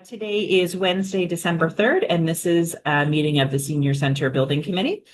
Today is Wednesday, December 3rd, and this is a meeting of the Senior Center Building Committee.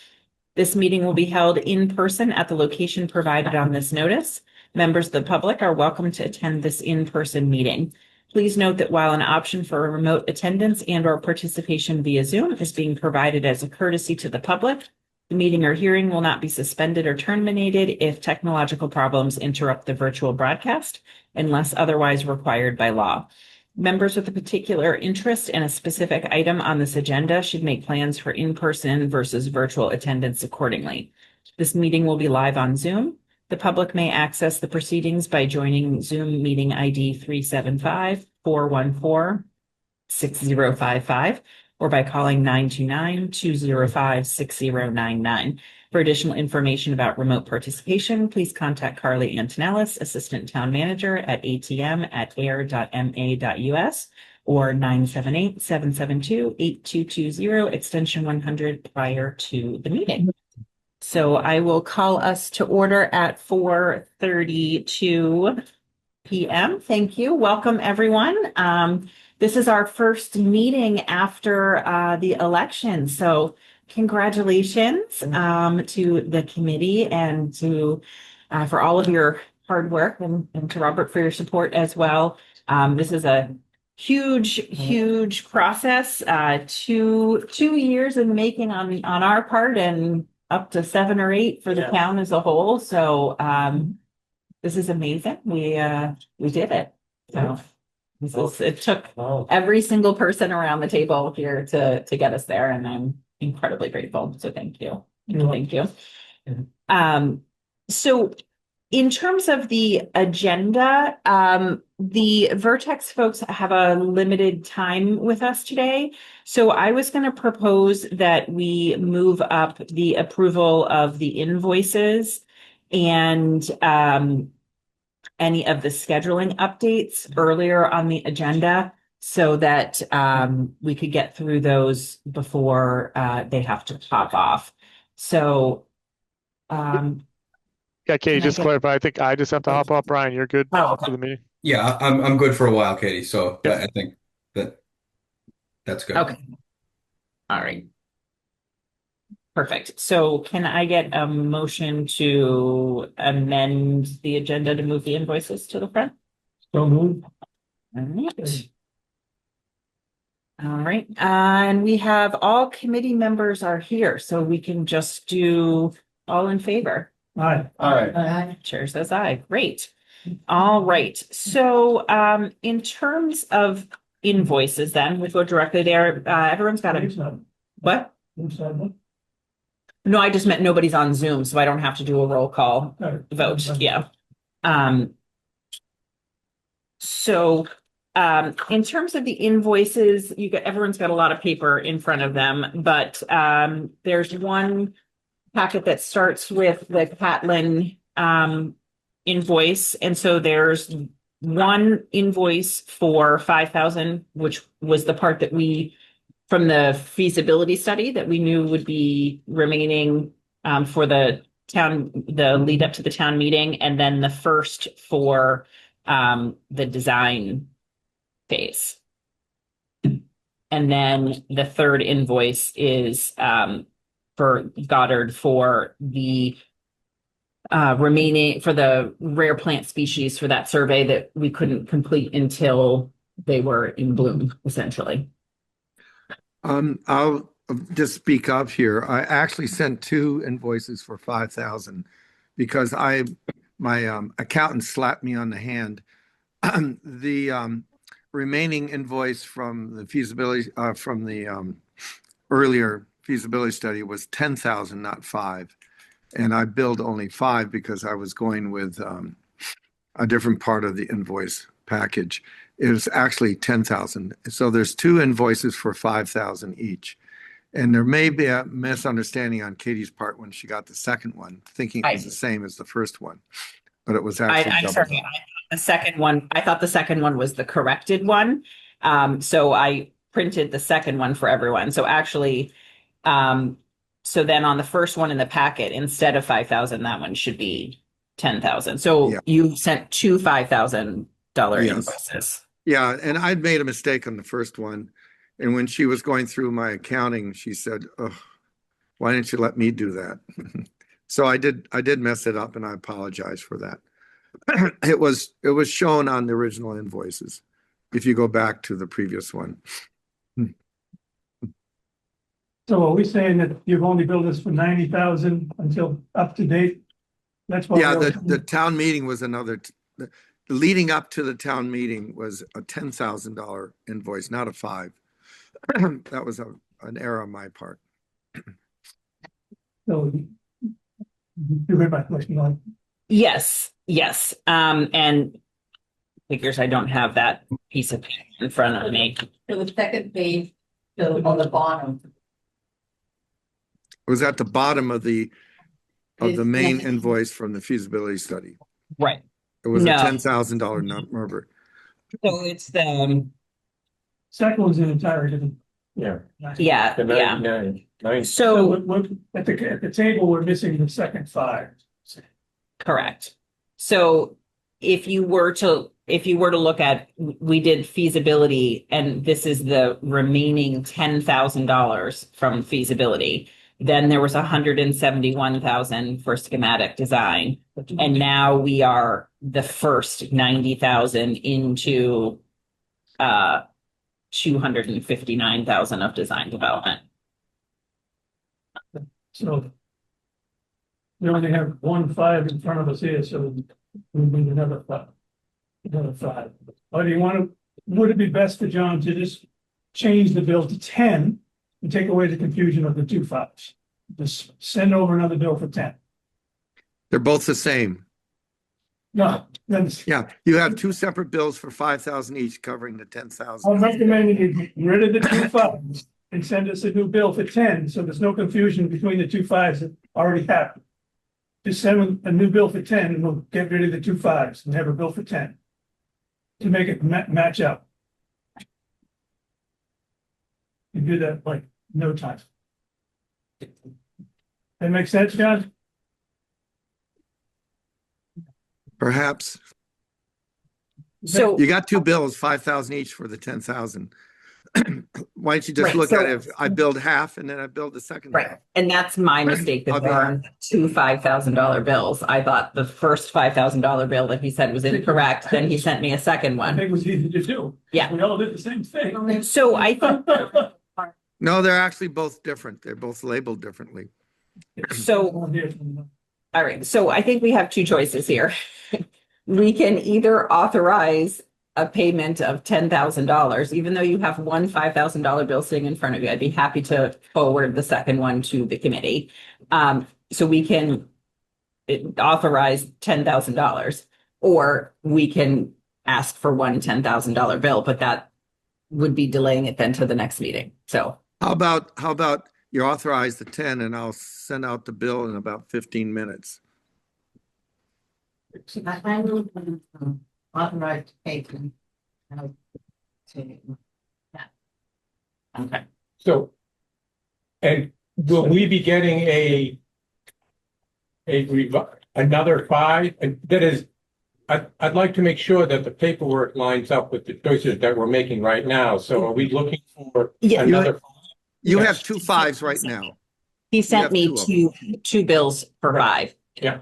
This meeting will be held in person at the location provided on this notice. Members of the public are welcome to attend this in-person meeting. Please note that while an option for a remote attendance and/or participation via Zoom is being provided as a courtesy to the public, the meeting or hearing will not be suspended or terminated if technological problems interrupt the virtual broadcast, unless otherwise required by law. Members with a particular interest in a specific item on this agenda should make plans for in-person versus virtual attendance accordingly. This meeting will be live on Zoom. The public may access the proceedings by joining Zoom meeting ID 375-414-6055 or by calling 929-205-6099. For additional information about remote participation, please contact Carly Antonellis, Assistant Town Manager at atm@ayer.ma.us or 978-772-8220, extension 100 prior to the meeting. So I will call us to order at 4:32 p.m. Thank you. Welcome, everyone. This is our first meeting after the election. So congratulations to the committee and to for all of your hard work and to Robert for your support as well. This is a huge process. 2 years in making on our part and up to 7 or 8 for the town as a whole. So this is amazing. We did it. So it took every single person around the table here to get us there, and I'm incredibly grateful. So thank you. Thank you. So in terms of the agenda, the Vertex folks have a limited time with us today. So I was going to propose that we move up the approval of the invoices and any of the scheduling updates earlier on the agenda so that we could get through those before they have to pop off. So yeah, Katie, just clarify. I think I just have to hop off. Brian, you're good for the meeting? Yeah, I'm good for a while, Katie. So Yeah. I think that's good. Okay. All right. Perfect. So can I get a motion to amend the agenda to move the invoices to the front? So moved. All right. All right. And we have all committee members are here, so we can just do all in favor. Aye. Chair says aye. Great. All right. So in terms of invoices, then we go directly there. Everyone's got a what? No, I just meant nobody's on Zoom, so I don't have to do a roll call vote. Yeah. So in terms of the invoices, everyone's got a lot of paper in front of them, but there's one packet that starts with the Catlin invoice. And so there's one invoice for 5,000, which was the part that from the feasibility study that we knew would be remaining for the lead up to the town meeting, and then the first for the design phase. And then the third invoice is for Goddard for the remaining for the rare plant species for that survey that we couldn't complete until they were in bloom, essentially. I'll just speak up here. I actually sent 2 invoices for 5,000 because my accountant slapped me on the hand. The remaining invoice from the feasibility from the earlier feasibility study was 10,000, not 5, and I billed only 5 because I was going with a different part of the invoice package. It was actually 10,000. So there's 2 invoices for 5,000 each. And there may be a misunderstanding on Katie's part when she got the second one, thinking it was the same as the first one, but it was actually I'm double. sorry. The second one, I thought the second one was the corrected one. So I printed the second one for everyone. So actually, so then on the first one in the packet, instead of 5,000, that one should be 10,000. So you sent 2 $5,000 invoices. Yeah, and I'd made a mistake on the first one. And when she was going through my accounting, she said, "Oh, why didn't you let me do that?" So I did mess it up and I apologize for that. It was shown on the original invoices. If you go back to the previous one. So are we saying that you've only billed us for 90,000 until up to date? That's what. Yeah, the town meeting was the leading up to the town meeting was a $10,000 invoice, not a 5. That was an error on my part. So you heard my question on. Yes, yes. And figures I don't have that piece of paper in front of me. So the second page, so on the bottom. It was at the bottom of the main Yes. invoice from the feasibility study. Right. It was a No. $10,000 number. So it's the, Second one's an entirely different. Yeah. yeah, The yeah. 99. So So, at the table, we're missing the second 5. correct. So if you were to look at, we did feasibility and this is the remaining $10,000 from feasibility. Then there was 171,000 for schematic design. And now we are the first 90,000 into 259,000 of design development. So we only have 1 5 in front of us here, so we need another 5. Another 5. Or do you want to, would it be best for John to just change the bill to 10 and take away the confusion of the 2 5s? Just send over another bill for 10. They're both the same. No, then Yeah, you have 2 separate bills for 5,000 each covering the 10,000. I'm recommending you get rid of the 2 5s and send us a new bill for 10, so there's no confusion between the 2 5s that already happened. Just send a new bill for 10 and we'll get rid of the 2 5s and have a bill for 10. To make it match up. You do that like no time. That makes sense, John? Perhaps. So, You got 2 bills, 5,000 each for the 10,000. Why don't you just Right, look so- at it? If I build half and then I build the second half. right, and that's my mistake, that Okay. there are 2 $5,000 bills. I thought the first $5,000 bill that he said was incorrect, then he sent me a second I one. think it was easy to do. Yeah. We all did the same thing. So I think, No, they're actually both different. They're both labeled differently. so, all right, so I think we have 2 choices here. We can either authorize a payment of $10,000, even though you have one $5,000 bill sitting in front of you. I'd be happy to forward the second one to the committee. So we can authorize $10,000, or we can ask for one $10,000 bill, but that would be delaying it then to the next meeting. So, How about you authorize the 10 and I'll send out the bill in about 15 minutes. I will authorize payment. okay. So, and will we be getting another 5? And that is, I'd like to make sure that the paperwork lines up with the choices that we're making right now. So are we looking for Yeah. another? You Yes. have 2 5s right now. He sent have me 2 of them. two bills for 5. Yeah.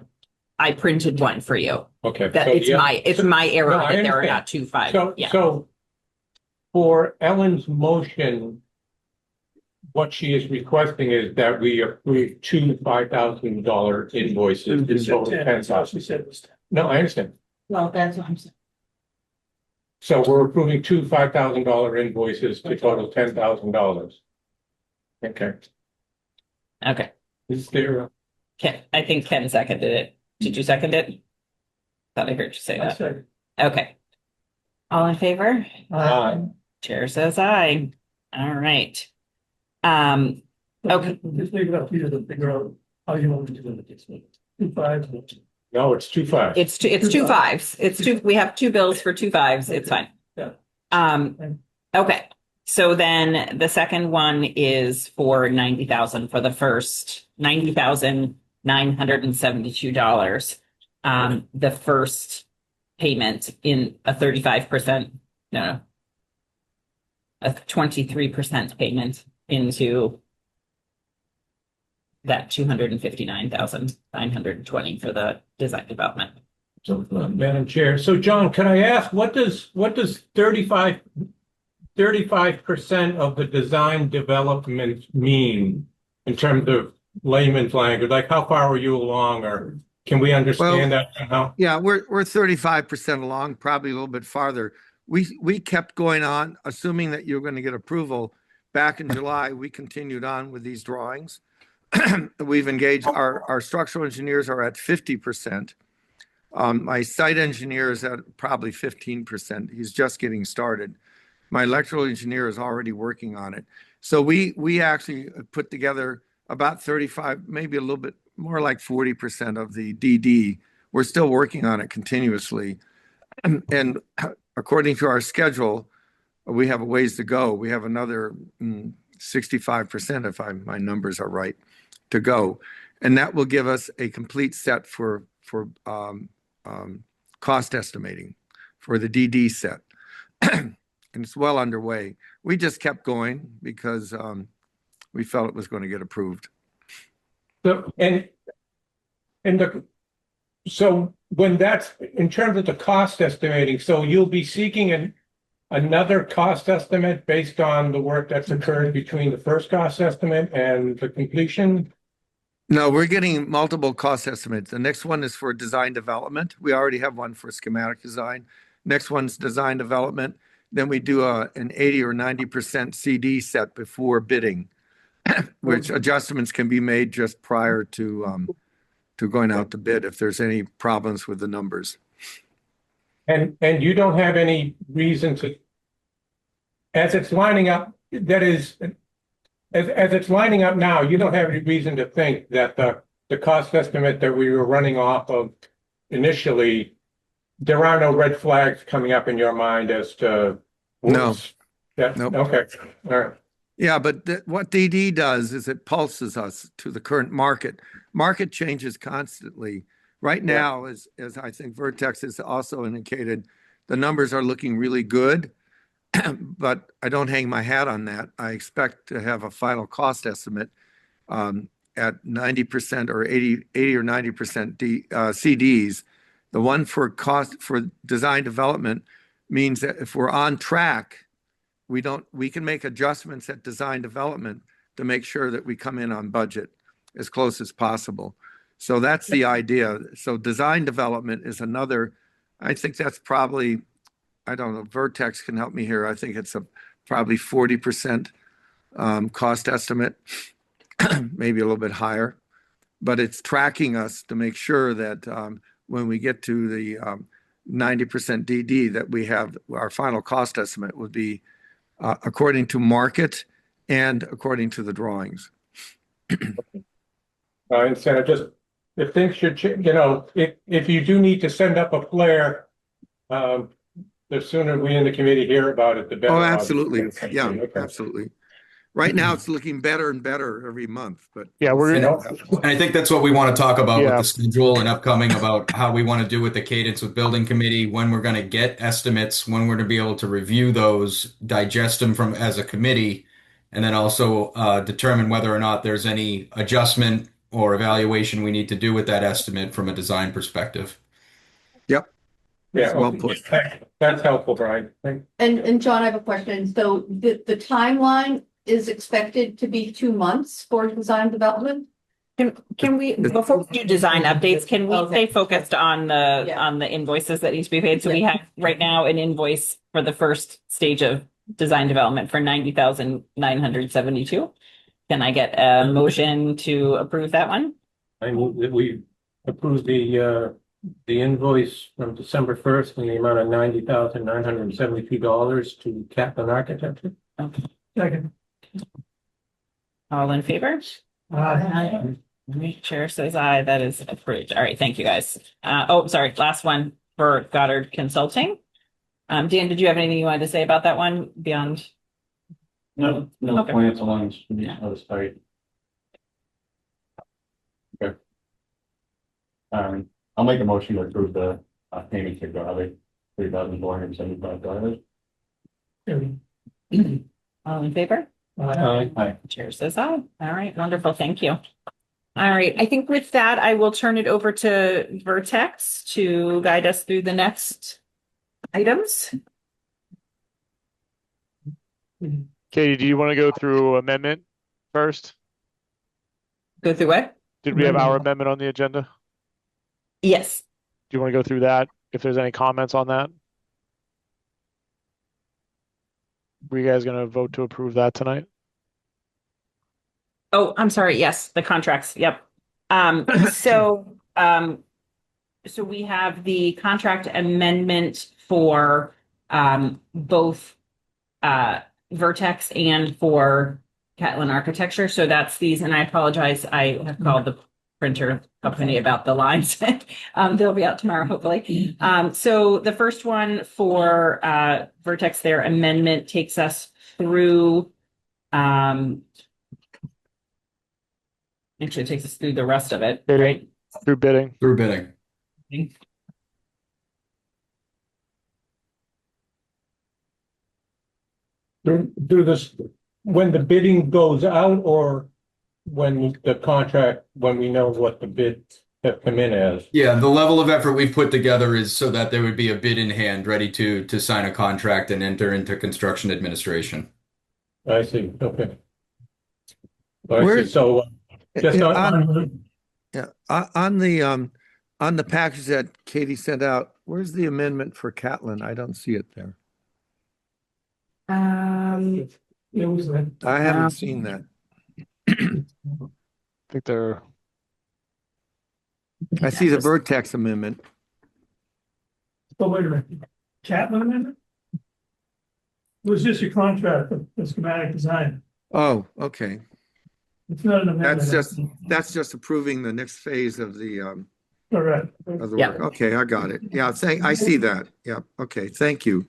I printed one for you. Okay. That so it's yeah. my error No, I that there are understand. not 2 5. So, Yeah. so for Ellen's motion, what she is requesting is that we approve 2 $5,000 invoices in total That's what she 10,000. said was 10. No, I understand. Well, that's what I'm saying. So we're approving 2 $5,000 invoices to total $10,000. Okay, Okay. is there, Ken, I think Ken seconded it. Did you second it? Thought I heard you say I that. said, Okay. All in favor? Aye. Chair says aye. All right. Okay. Just leave it up to you to figure out how you want to do it. 2 5s. no, it's 2 5. It's 2 5s. It's 2, we have 2 bills for 2 5s. It's fine. Yeah. Okay. So then the second one is for 90,000 for the first $90,972. The first payment in a 35% No. A 23% payment into that 259,920 for the design development. So, Madam Chair, so John, can I ask, what does 35% of the design development mean in terms of layman's language? Like, how far were you along, or can we understand that somehow? Yeah, we're 35% along, probably a little bit farther. We kept going on, assuming that you're going to get approval. Back in July, we continued on with these drawings. We've engaged our structural engineers are at 50%. My site engineer is at probably 15%. He's just getting started. My electrical engineer is already working on it. So we actually put together about 35, maybe a little bit more like 40% of the DD. We're still working on it continuously. And according to our schedule, we have a ways to go. We have another 65%, if my numbers are right, to go. And that will give us a complete set for cost estimating for the DD set. And it's well underway. We just kept going because we felt it was going to get approved. So, so when that's, in terms of the cost estimating, so you'll be seeking another cost estimate based on the work that's occurred between the first cost estimate and the completion? No, we're getting multiple cost estimates. The next one is for design development. We already have one for schematic design. Next one's design development. Then we do an 80 or 90% CD set before bidding, which adjustments can be made just prior to going out to bid if there's any problems with the numbers. And you don't have any reason to, as it's lining up, that is, as it's lining up now, you don't have any reason to think that the cost estimate that we were running off of initially, there are no red flags coming up in your mind as to. No. Yeah, Nope. okay, all right. Yeah, but what DD does is it pulses us to the current market. Market changes constantly. Right now, as I think Vertex has also indicated, the numbers are looking really good, but I don't hang my hat on that. I expect to have a final cost estimate at 90% or 80 or 90% CDs. The one for design development means that if we're on track, we can make adjustments at design development to make sure that we come in on budget as close as possible. So that's the idea. So design development is another, I think that's probably, I don't know, Vertex can help me here. I think it's probably 40% cost estimate, maybe a little bit higher, but it's tracking us to make sure that when we get to the 90% DD that we have, our final cost estimate would be according to market and according to the drawings. Instead of just, if things should change, if you do need to send up a flare, the sooner we in the committee hear about it, the better. Oh, absolutely. Obviously. Yeah, Okay. absolutely. Right now, it's looking better and better every month, but Yeah, And I think that's what we want to talk about with Yeah. the schedule and upcoming, about how we want to do with the cadence with building committee, when we're going to get estimates, when we're going to be able to review those, digest them as a committee, and then also determine whether or not there's any adjustment or evaluation we need to do with that estimate from a design perspective. Yep. Yeah, Well okay. put. That's helpful, Brian. And John, I have a question. So the timeline is expected to be 2 months for design development? Can we, before we do design updates, can we Okay. stay focused on the invoices that need to be paid? So we have right now an invoice for the first stage of design development for 90,972. Can I get a motion to approve that one? I move that we approve the invoice from December 1st in the amount of $90,972 to Kaplan Architecture. Okay. Second. All in favor? Chair says aye. That is approved. All right. Thank you, guys. Sorry. Last one for Goddard Consulting. Dan, did you have anything you wanted to say about that one beyond? No Okay. plans along the other side. Okay. I'll make a motion to approve the payment to Goddard, $3,475. All in favor? Aye. Chair says aye. All right, wonderful. Thank you. All right, I think with that, I will turn it over to Vertex to guide us through the next items. Katie, do you want to go through amendment first? Go through what? Did we have our amendment on the agenda? Yes. Do you want to go through that? If there's any comments on that? Were you guys going to vote to approve that tonight? Oh, I'm sorry. Yes, the contracts. Yep. So we have the contract amendment for both Vertex and for Catlin Architecture. So that's these, and I apologize. I have called the printer company about the lines. They'll be out tomorrow, hopefully. So the first one for Vertex, their amendment takes us through. Actually, it takes us through the rest of it, Bidding. right? Through bidding. Through bidding. Do this when the bidding goes out or when the contract, when we know what the bids have come in as? Yeah, the level of effort we've put together is so that there would be a bid in hand, ready to sign a contract and enter into construction administration. I see, okay. I Where- see, so just on, Yeah, on the package that Katie sent out, where's the amendment for Catlin? I don't see it there. It was that. I haven't seen that. I think they're, I see the Vertex amendment. But wait a minute, Catlin amendment? It was just your contract, the schematic design. Oh, okay. It's not an amendment. That's just approving the next phase of the Correct. Yeah. work. Okay, I got it. Yeah, I see that. Yeah, okay, thank you.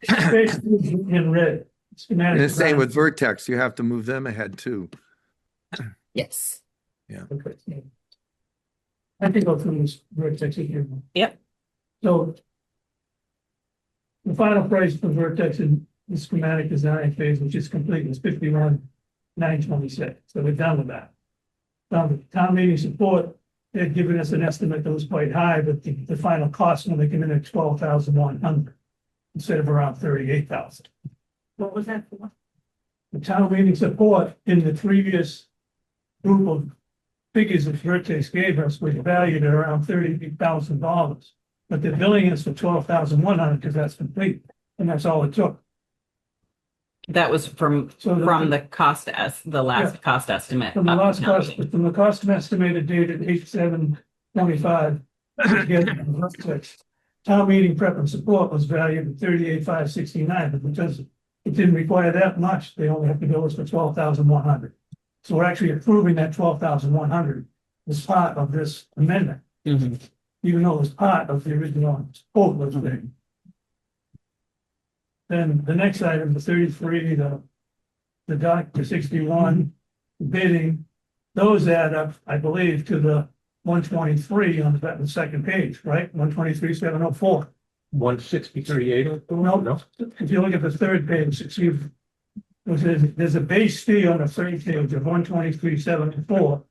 Basically in red. Schematic And the same design. with Vertex, you have to move them ahead too. Yes. Okay. I can go through this Vertex again. Yep. So the final price for Vertex in the schematic design phase, which is complete, is 51,926. So we're done with that. The town meeting support, they had given us an estimate that was quite high, but the final cost when they came in at 12,100 instead of around 38,000. What was that for? The town meeting support in the previous group of figures that Vertex gave us was valued at around $30,000. But they're billing us for 12,100 because that's complete, and that's all it took. That was from So the cost the last Yeah. cost estimate. From the of last town cost, meeting. from the cost estimated dated 8/7/25. Town meeting prep and support was valued at 38,569, but because it didn't require that much, they only have to bill us for 12,100. So we're actually approving that 12,100 as part of this amendment, Mhm. even though it was part of the original quote was there. Then the next item, the 33, the doc, the 61, bidding, those add up, I believe, to the 123 on the second page, right? 123,704. 163,802? No. If you look at the third page, there's a base fee on the third page of 123,704.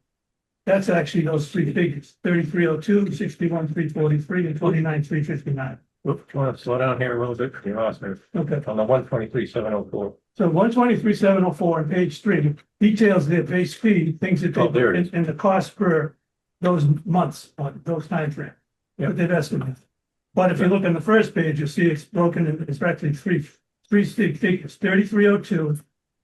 That's actually those three figures, 3302, 61,343, and 29,359. Oops, you want to slow down here a little bit? You lost me. Okay. On the 123,704. So 123,704 on page 3 details their base fee, things that Oh, there it they, and the cost per those months, on those timeframe. Yeah. That they've estimated. But if you look on the first page, you'll see it's broken in, it's actually three figures, 3302,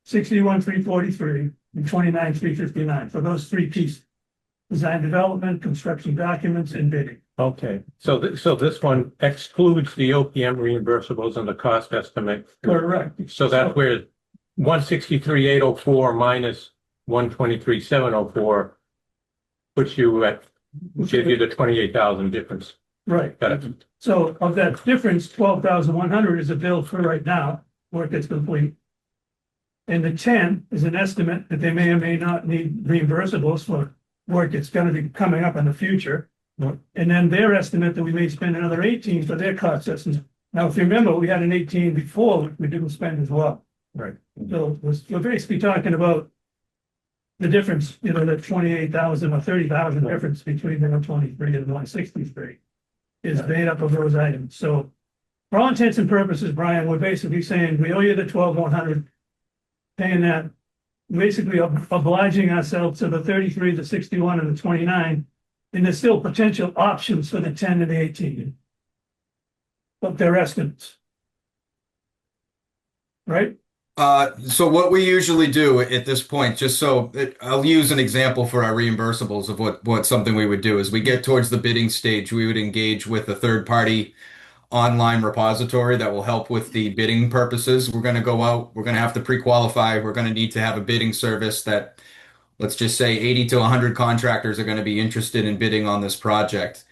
61,343, and 29,359 for those three pieces. Design development, construction documents, and bidding. Okay, so this one excludes the OPM reimbursables and the cost estimate. Correct. So that's where 163,804 minus 123,704 puts you at, gives you the 28,000 difference. Right. Got it. So of that difference, 12,100 is a bill for right now, work that's complete. And the 10 is an estimate that they may or may not need reimbursables for work that's gonna be coming up in the future. Yep. And then their estimate that we may spend another 18 for their cost estimate. Now, if you remember, we had an 18 before, which we didn't spend as well. Right. So we're basically talking about the difference, the 28,000 or 30,000 difference between the 123 and the 163 is made up of those items. So for all intents and purposes, Brian, we're basically saying we owe you the 12,100, paying that, basically obliging ourselves to the 33, the 61, and the 29, and there's still potential options for the 10 and the 18. But they're estimates. Right? So what we usually do at this point, I'll use an example for our reimbursables of what something we would do is we get towards the bidding stage, we would engage with a third party online repository that will help with the bidding purposes. We're going to go out, we're going to have to pre-qualify, we're going to need to have a bidding service that, let's just say 80 to 100 contractors are going to be interested in bidding on this project.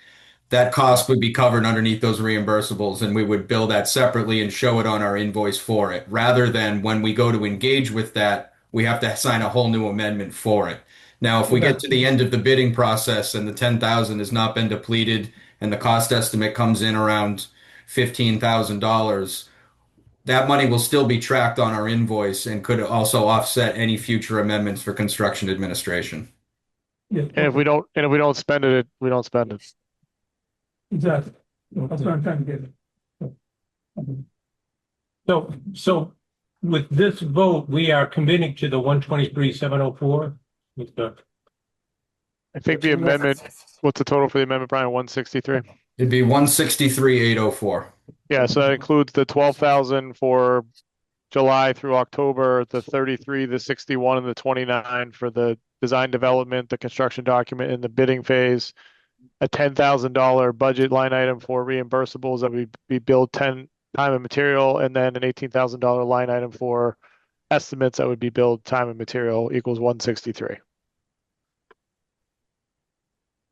That cost would be covered underneath those reimbursables, and we would bill that separately and show it on our invoice for it, rather than when we go to engage with that, we have to sign a whole new amendment for it. Now, if we get to the end of the bidding process and the 10,000 has not been depleted and the cost estimate comes in around $15,000, that money will still be tracked on our invoice and could also offset any future amendments for construction administration. Yeah. And if we don't spend it, we don't spend it. Exactly. That's what I'm trying to get at. So with this vote, we are committing to the 123,704 with the, I think the amendment, what's the total for the amendment, Brian? 163? It'd be 163,804. Yeah, so that includes the 12,000 for July through October, the 33, the 61, and the 29 for the design development, the construction document, and the bidding phase. A $10,000 budget line item for reimbursables that we billed 10 time and material, and then an $18,000 line item for estimates that would be billed time and material equals 163.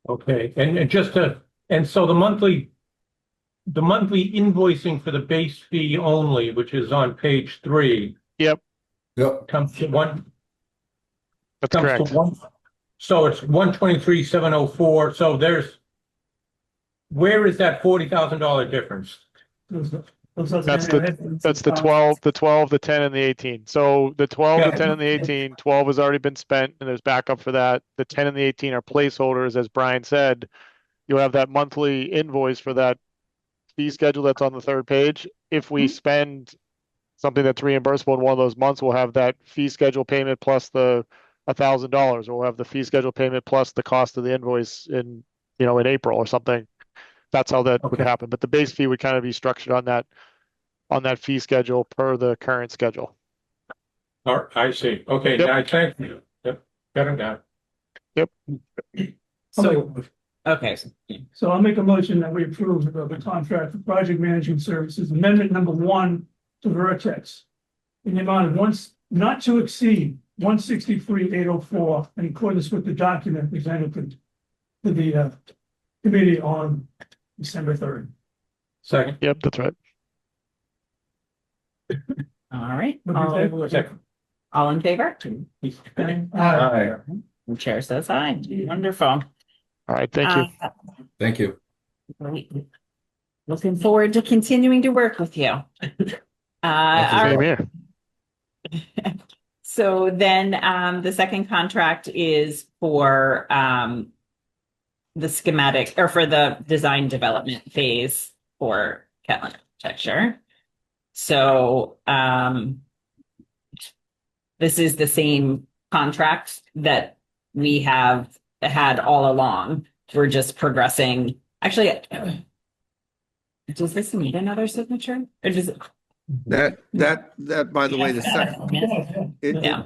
okay, and so the monthly invoicing for the base fee only, which is on page 3, Yep, comes to that's correct. So it's 123,704. So where is that $40,000 difference? That's That's the 12, the 10, and the 18. So the 12, the 10, and the 18, 12 has already been spent, and there's backup for that. The 10 and the 18 are placeholders, as Brian said. You'll have that monthly invoice for that fee schedule that's on the third page. If we spend something that's reimbursable in one of those months, we'll have that fee schedule payment plus the $1,000, or we'll have the fee schedule payment plus the cost of the invoice in April or something. That's how that would happen. But the base fee would kind of be structured on that fee schedule per the current schedule. All right, I see. Okay, Yep. now thank you. Yep, got it now. So, okay. So I'll make a motion that we approve of the contract for project management services, amendment number 1 to Vertex in the amount of not to exceed 163,804 in accordance with the document presented to the committee on December 3rd. Second. Yep, that's right. All right. What do you say? All in favor? Aye. The chair says aye. Wonderful. All right, thank you. Thank you. Great. Looking forward to continuing to work with you. Same here. So then the second contract is for the schematic or for the design development phase for Catlin Architecture. So this is the same contract that we have had all along. We're just progressing. Actually, does this need another signature? Or does it? That, by the way, the second, Yeah.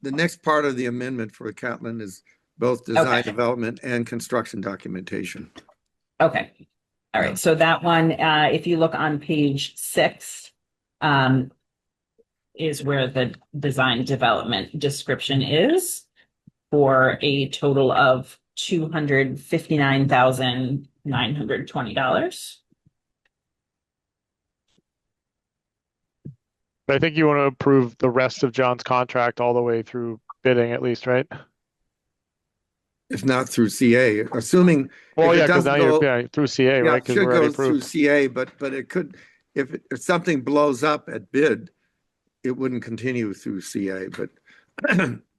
the next part of the amendment for Catlin is both design Okay. development and construction documentation. Okay. All right. So that one, if you look on page 6, is where the design development description is for a total of $259,920. But I think you want to approve the rest of John's contract all the way through bidding at least, right? If not through CA, assuming. Well, if it yeah, because doesn't now go- you're through CA, Yeah, right? it Because should we're go already through approved. CA, but it could, if something blows up at bid, it wouldn't continue through CA, but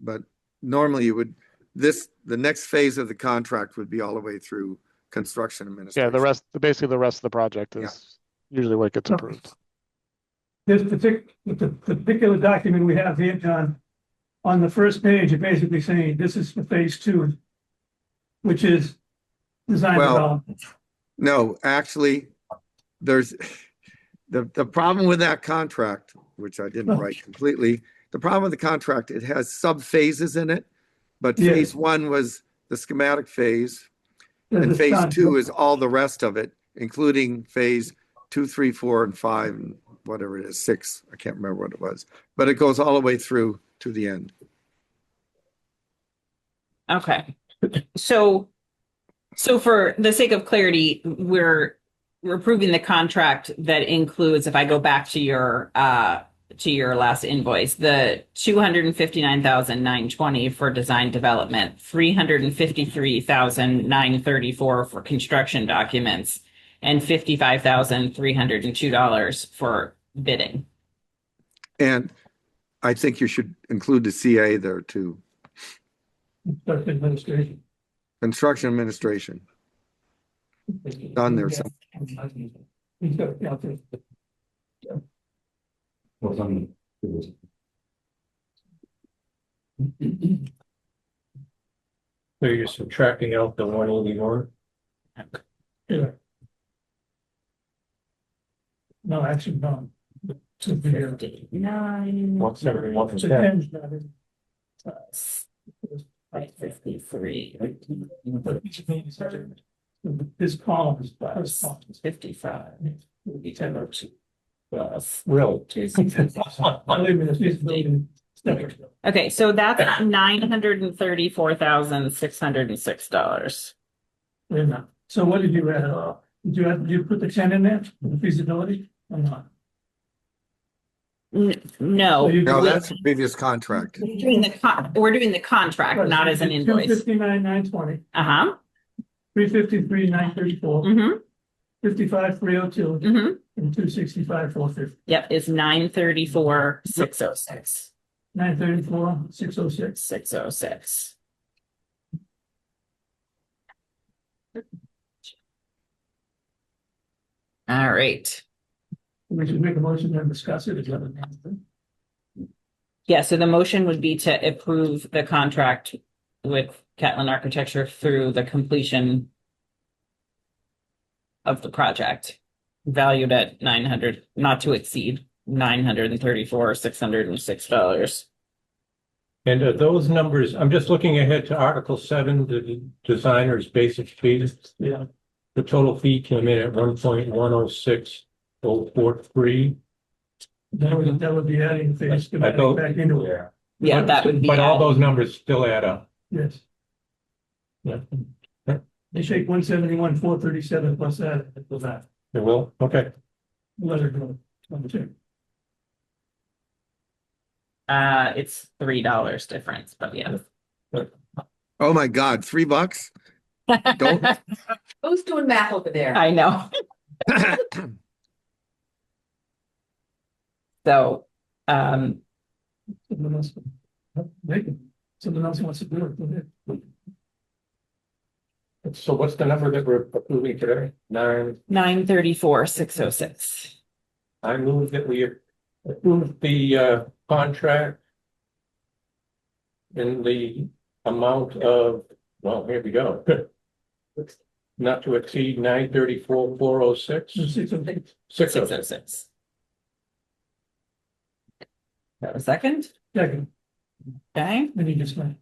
but normally you would, the next phase of the contract would be all the way through construction Yeah, administration. basically the rest of the project is usually what gets approved. This particular document we have here, John, on the first page, you're basically saying this is for phase two, which is design Well, development. No, actually, there's the problem with that contract, which I didn't write completely. The problem with the contract, it has sub phases in it, but Yes. phase one was the schematic phase, There's and a phase con- two is all the rest of it, including phase 2, 3, 4, and 5, and whatever it is, 6. I can't remember what it was, but it goes all the way through to the end. Okay. So for the sake of clarity, we're approving the contract that includes, if I go back to your last invoice, the $259,920 for design development, $353,934 for construction documents, and $55,302 for bidding. And I think you should include the CA there too. Administration. Construction administration. On there some- He's got it out there. So you're subtracting out the 181? Yeah. No, actually, no. To be here. 59 What's everyone It's a 10, not a- plus 553. but each of these are- This column is by this column. 55. 10 plus Really? 265. Believe me, this is building. Okay, so that's $934,606. Wait a minute. So what did you add? Did you put the 10 in there, for the feasibility or not? No, So you- No, that's the previous contract. we're doing the contract, not as an invoice. 259,920, Uh-huh. 353,934, Mm-hmm. 55,302, Mm-hmm. and 265,450. Yep, it's 934,606. 934,606. 606. All right. We should make a motion and discuss it. Is that a- Yeah, so the motion would be to approve the contract with Catlin Architecture through the completion of the project, valued at 900, not to exceed $934,606. And are those numbers, I'm just looking ahead to Article 7, the designer's basic fees. Yeah. The total fee came in at 1.106043. That would be adding phase I don't- back into it. Yeah, that would be. But all those numbers still add up. Yes. Yeah. They shake 171,437 plus that, plus that. It will? Okay. Let her go. Number two. It's $3 difference, but yeah. Oh my God, $3? Don't. Who's doing math over there? I know. So, Someone else. Someone else wants to do it. Go ahead. So what's the number that we're approving today? 934,606. I move that we approve the contract in the amount of, well, here we go. Not to exceed 934,406. 606. 606. 606. Got a second? Second, Okay, then you just went.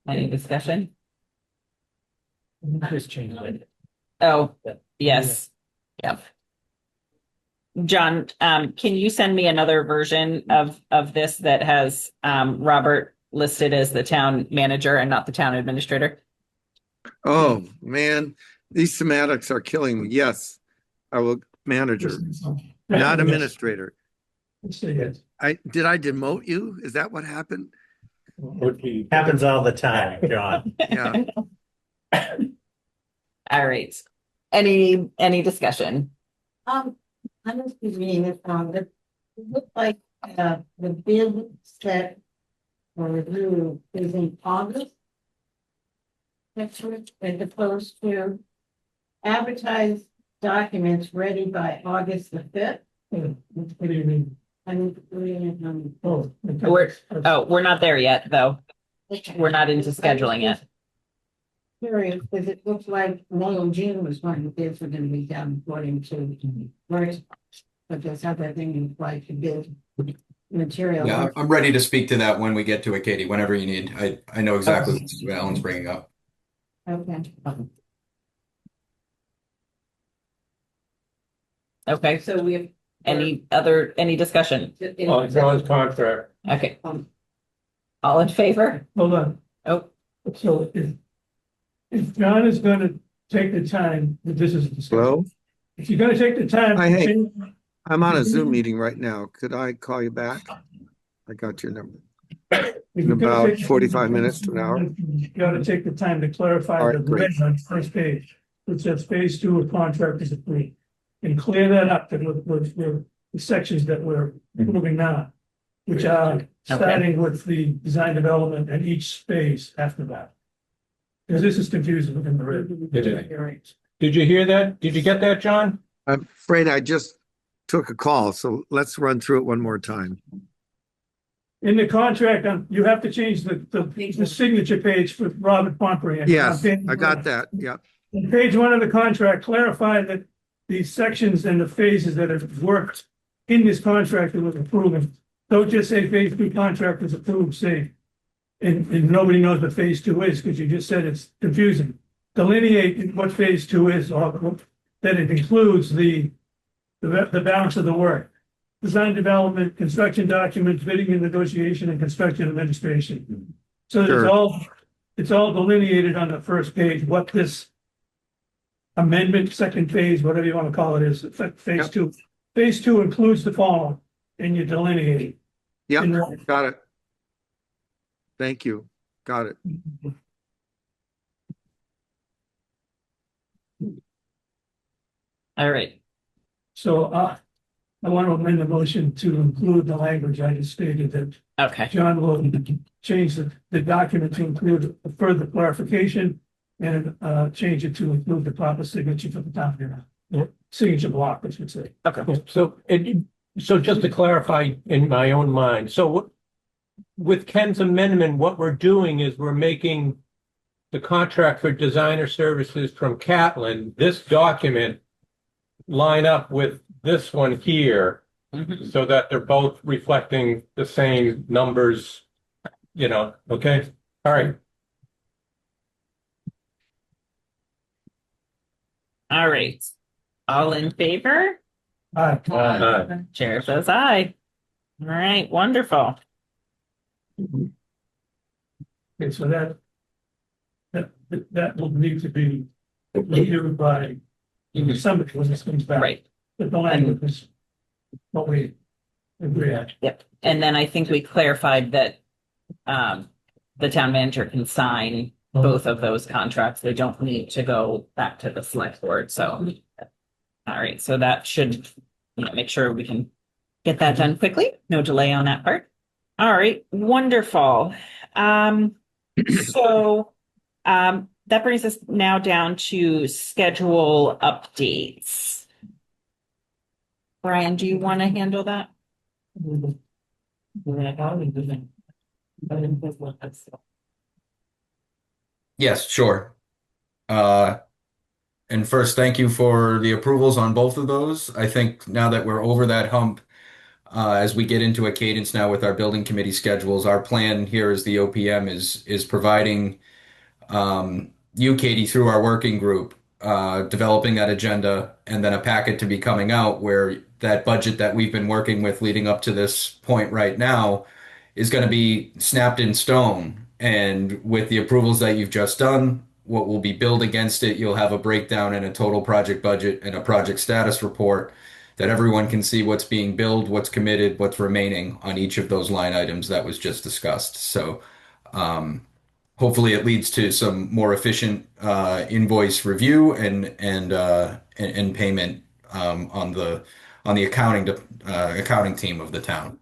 any discussion? Just change it. Oh, yes. Yep. John, can you send me another version of this that has Robert listed as the town manager and not the town administrator? Oh, man, these semantics are killing me. Yes, I will, manager, not administrator. Let's say yes. Did I demote you? Is that what happened? Would be Happens all the time, John. Yeah. All right. Any discussion? I must be reading it wrong, but it looked like, the bid set for review is in August. That's right, as opposed to advertised documents ready by August the fifth. What do you mean? I'm reading it on. Oh. We're not there yet, though. We're not into scheduling yet. Curious, because it looks like May and June was when the bids were gonna be done according to works. But there's other things like the bid material. Yeah, I'm ready to speak to that when we get to it, Katie, whenever you need. I know exactly what Alan's bringing up. Okay, Okay, So we have. any discussion? On John's contract. Okay. All in favor? Hold on. Oh, So if John is gonna take the time, this is. a discussion. Hello? If you're gonna take the time. Hi, hey. I'm on a Zoom meeting right now. Could I call you back? I got your number. In about 45 minutes to an hour. You gotta take the time to clarify All the right, great. red on the first page, which says phase two of contract is approved. And clear that up with the sections that we're moving now, which are starting with the design development and each phase after that. Because this is confusing in the red. Did you hear that? Did you get that, John? I'm afraid I just took a call, so let's run through it one more time. In the contract, you have to change the signature page for Robert Pompery. Yes, I got that. Yeah. On page one of the contract, clarify that these sections and the phases that have worked in this contract that was approved. Don't just say phase two contract is approved, say. And nobody knows what phase two is, because you just said it's confusing. Delineate what phase two is, or that it includes the balance of the work. Design development, construction documents, bidding and negotiation, and construction administration. So Sure. it's all delineated on the first page, what this amendment, second phase, whatever you want to call it, is phase Yep. two. Phase two includes the following, and you delineate it. Yeah, In- got it. Thank you. Got it. all right. So, I want to amend the motion to include the language I just stated, that Okay. John will change the document to include a further clarification and, change it to include the proper signature for the town here. Signature block, I should say. Okay. So just to clarify in my own mind, with Ken's amendment, what we're doing is we're making the contract for designer services from Catlin, this document line up with this one here, Mhm. so that they're both reflecting the same numbers, okay? All right. All right. All in favor? Chair says aye. All right, wonderful. Okay, so that will need to be reviewed by somebody when this comes back. Right. But the language is what we agree on. Yep. And then I think we clarified that the town manager can sign both of those contracts. They don't need to go back to the select board. So, all right. So that should, make sure we can get that done quickly. No delay on that part. All right. Wonderful. So that brings us now down to schedule updates. Brian, do you want to handle that? Yes, sure. And first, thank you for the approvals on both of those. I think now that we're over that hump, as we get into a cadence now with our building committee schedules, our plan here as the OPM is providing you, Katie, through our working group, developing that agenda, and then a packet to be coming out where that budget that we've been working with leading up to this point right now is going to be snapped in stone. And with the approvals that you've just done, what will be billed against it, you'll have a breakdown and a total project budget and a project status report that everyone can see what's being billed, what's committed, what's remaining on each of those line items that was just discussed. So hopefully it leads to some more efficient invoice review and payment on on the accounting team of the town.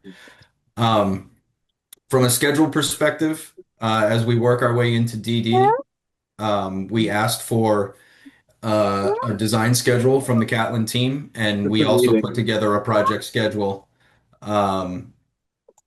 From a schedule perspective, as we work our way into DD, we asked for a design schedule from the Catlin team, and we also put together a project schedule. I'm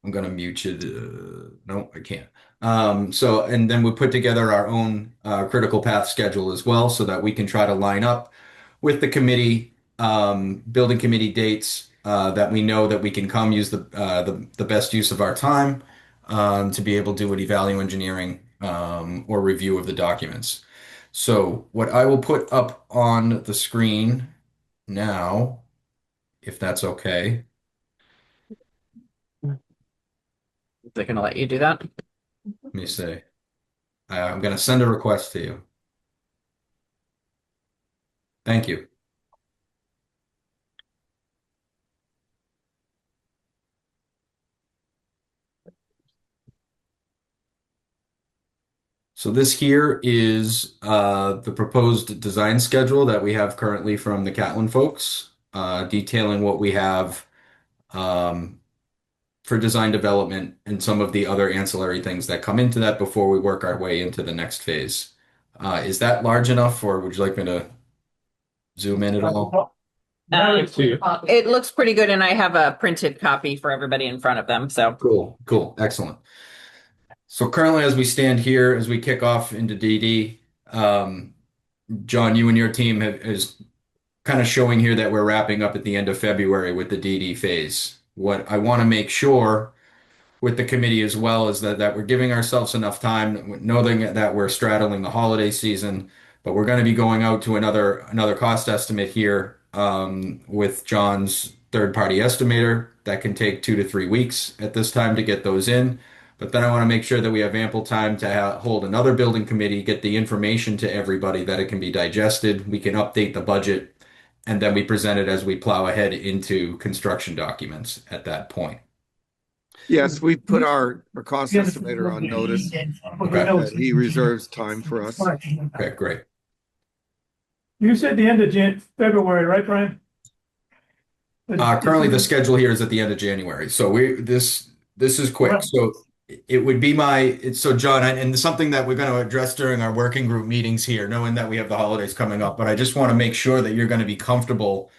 gonna mute you. No, I can't. And then we put together our own critical path schedule as well, so that we can try to line up with the committee, building committee dates that we know that we can come use the best use of our time to be able to do an value engineering or review of the documents. So what I will put up on the screen now, if that's okay. They're gonna let you do that. Let me see. I'm going to send a request to you. Thank you. So this here is the proposed design schedule that we have currently from the Catlin folks, detailing what we have for design development and some of the other ancillary things that come into that before we work our way into the next phase. Is that large enough, or would you like me to zoom in at all? It looks pretty good, and I have a printed copy for everybody in front of them, so. Cool, excellent. So currently, as we stand here, as we kick off into DD, John, you and your team is kind of showing here that we're wrapping up at the end of February with the DD phase. What I want to make sure with the committee as well is that we're giving ourselves enough time, knowing that we're straddling the holiday season, but we're going to be going out to another cost estimate here with John's third-party estimator. That can take 2 to 3 weeks at this time to get those in. But then I want to make sure that we have ample time to hold another building committee, get the information to everybody that it can be digested. We can update the budget, and then we present it as we plow ahead into construction documents at that point. Yes, we put our cost estimator on notice that he reserves time for us. Okay, great. You said the end of February, right, Brian? Currently, the schedule here is at the end of January, so this is quick. So it would be so John, and something that we're going to address during our working group meetings here, knowing that we have the holidays coming up, but I just want to make sure that you're going to be comfortable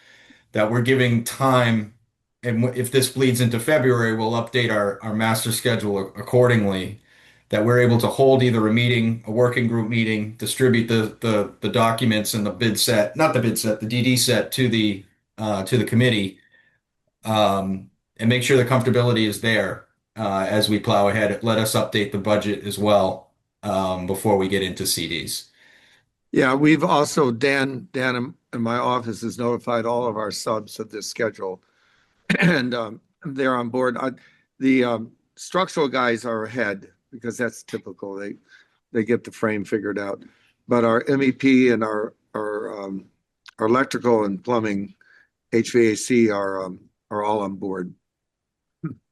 that we're giving time, and if this bleeds into February, we'll update our master schedule accordingly, that we're able to hold either a working group meeting, distribute the documents and the DD set to the committee, and make sure the comfortability is there as we plow ahead. Let us update the budget as well before we get into CDs. Yeah, we've also, Dan in my office has notified all of our subs of this schedule, and they're on board. The structural guys are ahead because that's typical. They get the frame figured out, but our MEP and our electrical and plumbing, HVAC are all on board.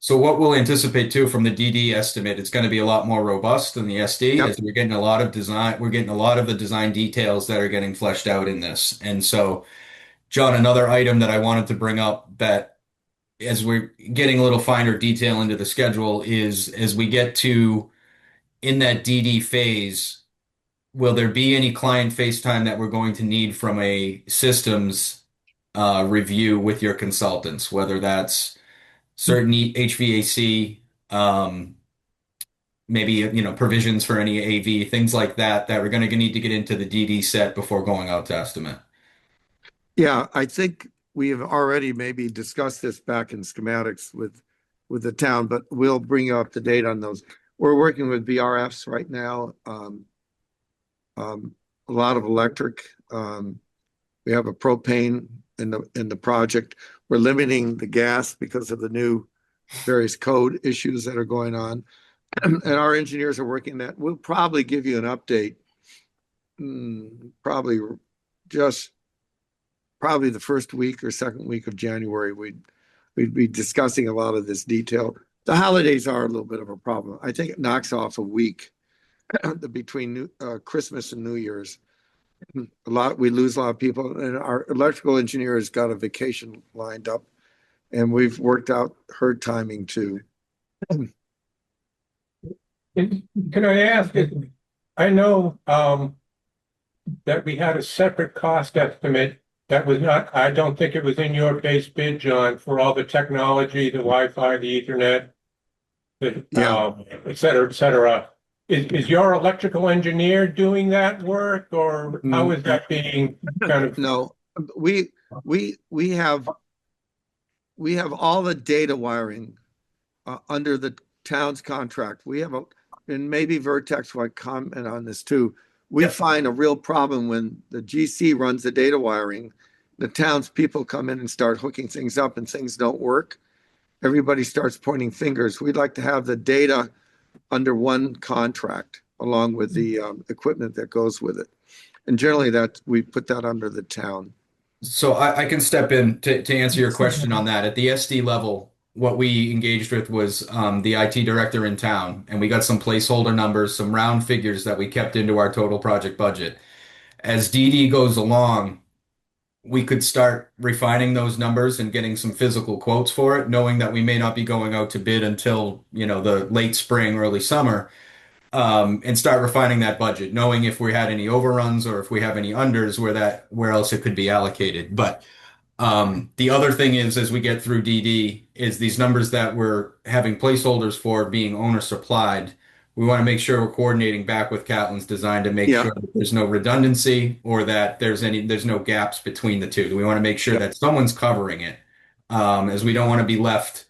So what we'll anticipate too from the DD estimate, it's going to be a lot more robust than the SD. Yep. As we're getting a lot of the design details that are getting fleshed out in this. And so, John, another item that I wanted to bring up that as we're getting a little finer detail into the schedule is as we get to in that DD phase, will there be any client FaceTime that we're going to need from a systems review with your consultants, whether that's certain HVAC, maybe, provisions for any AV, things like that we're going to need to get into the DD set before going out to estimate. Yeah, I think we have already maybe discussed this back in schematics with the town, but we'll bring you up to date on those. We're working with VRFs right now. A lot of electric. We have a propane in the project. We're limiting the gas because of the new various code issues that are going on. And our engineers are working that. We'll probably give you an update. Probably the first week or second week of January. We'd be discussing a lot of this detail. The holidays are a little bit of a problem. I think it knocks off a week between Christmas and New Year's. We lose a lot of people, and our electrical engineer has got a vacation lined up And we've worked out her timing too. Can I ask, I know, that we had a separate cost estimate that was not, I don't think it was in your base bid, John, for all the technology, the Wi-Fi, the Ethernet, the, Yeah. et cetera, et cetera. Is your electrical engineer doing that work, or how is that being kind of? No, we have all the data wiring under the town's contract. We have and maybe Vertex will comment on this too. We find a real problem when the GC runs the data wiring. The townspeople come in and start hooking things up and things don't work. Everybody starts pointing fingers. We'd like to have the data under one contract along with the equipment that goes with it. And generally we put that under the town. So I can step in to answer your question on that. At the SD level, what we engaged with was the IT director in town, and we got some placeholder numbers, some round figures that we kept into our total project budget. As DD goes along, we could start refining those numbers and getting some physical quotes for it, knowing that we may not be going out to bid until, the late spring, early summer, and start refining that budget, knowing if we had any overruns or if we have any unders where else it could be allocated. But the other thing is, as we get through DD, is these numbers that we're having placeholders for being owner supplied. We want to make sure we're coordinating back with Catlin's design to make sure that there's no redundancy or that there's no gaps between the two. We want to make sure that someone's covering it, as we don't want to be left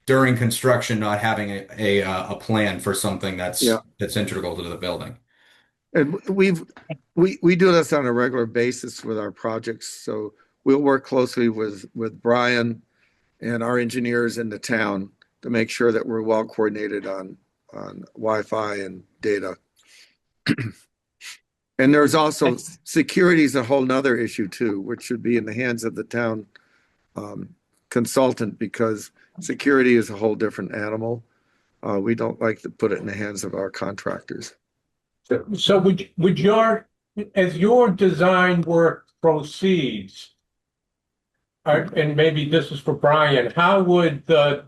during construction not having a plan for something that's integral to the building. And we do this on a regular basis with our projects. So we'll work closely with Brian and our engineers in the town to make sure that we're well coordinated on Wi-Fi and data. And there's also security is a whole nother issue too, which should be in the hands of the town consultant, because security is a whole different animal. We don't like to put it in the hands of our contractors. So would as your design work proceeds, and maybe this is for Brian, how would the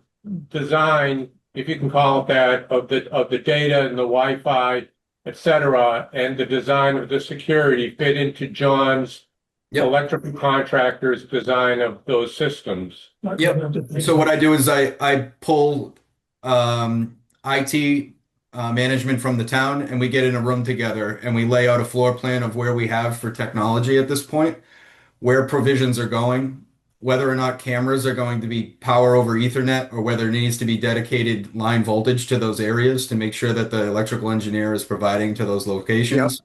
design, if you can call it that, of the data and the Wi-Fi, et cetera, and the design of the security fit into John's electrical contractor's design of those systems? Yep. So what I do is I pull IT management from the town, and we get in a room together and we lay out a floor plan of where we have for technology at this point, where provisions are going, whether or not cameras are going to be power over Ethernet, or whether it needs to be dedicated line voltage to those areas to make sure that the electrical engineer is providing to those locations.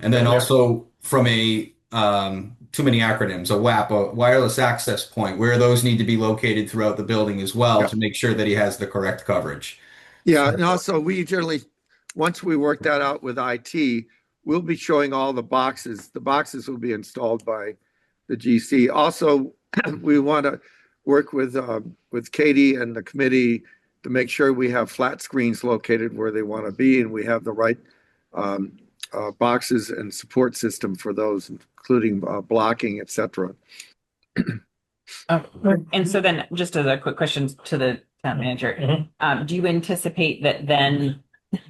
And then also from a too many acronyms, a WAP, a wireless access point, where those need to be located throughout the building as well to make sure that he has the correct coverage. Yeah, and also we generally, once we work that out with IT, we'll be showing all the boxes. The boxes will be installed by the GC. Also, we want to work with Katie and the committee to make sure we have flat screens located where they want to be, and we have the right boxes and support system for those, including blocking, etc. And so then, just as a quick question to the town manager, do you anticipate that then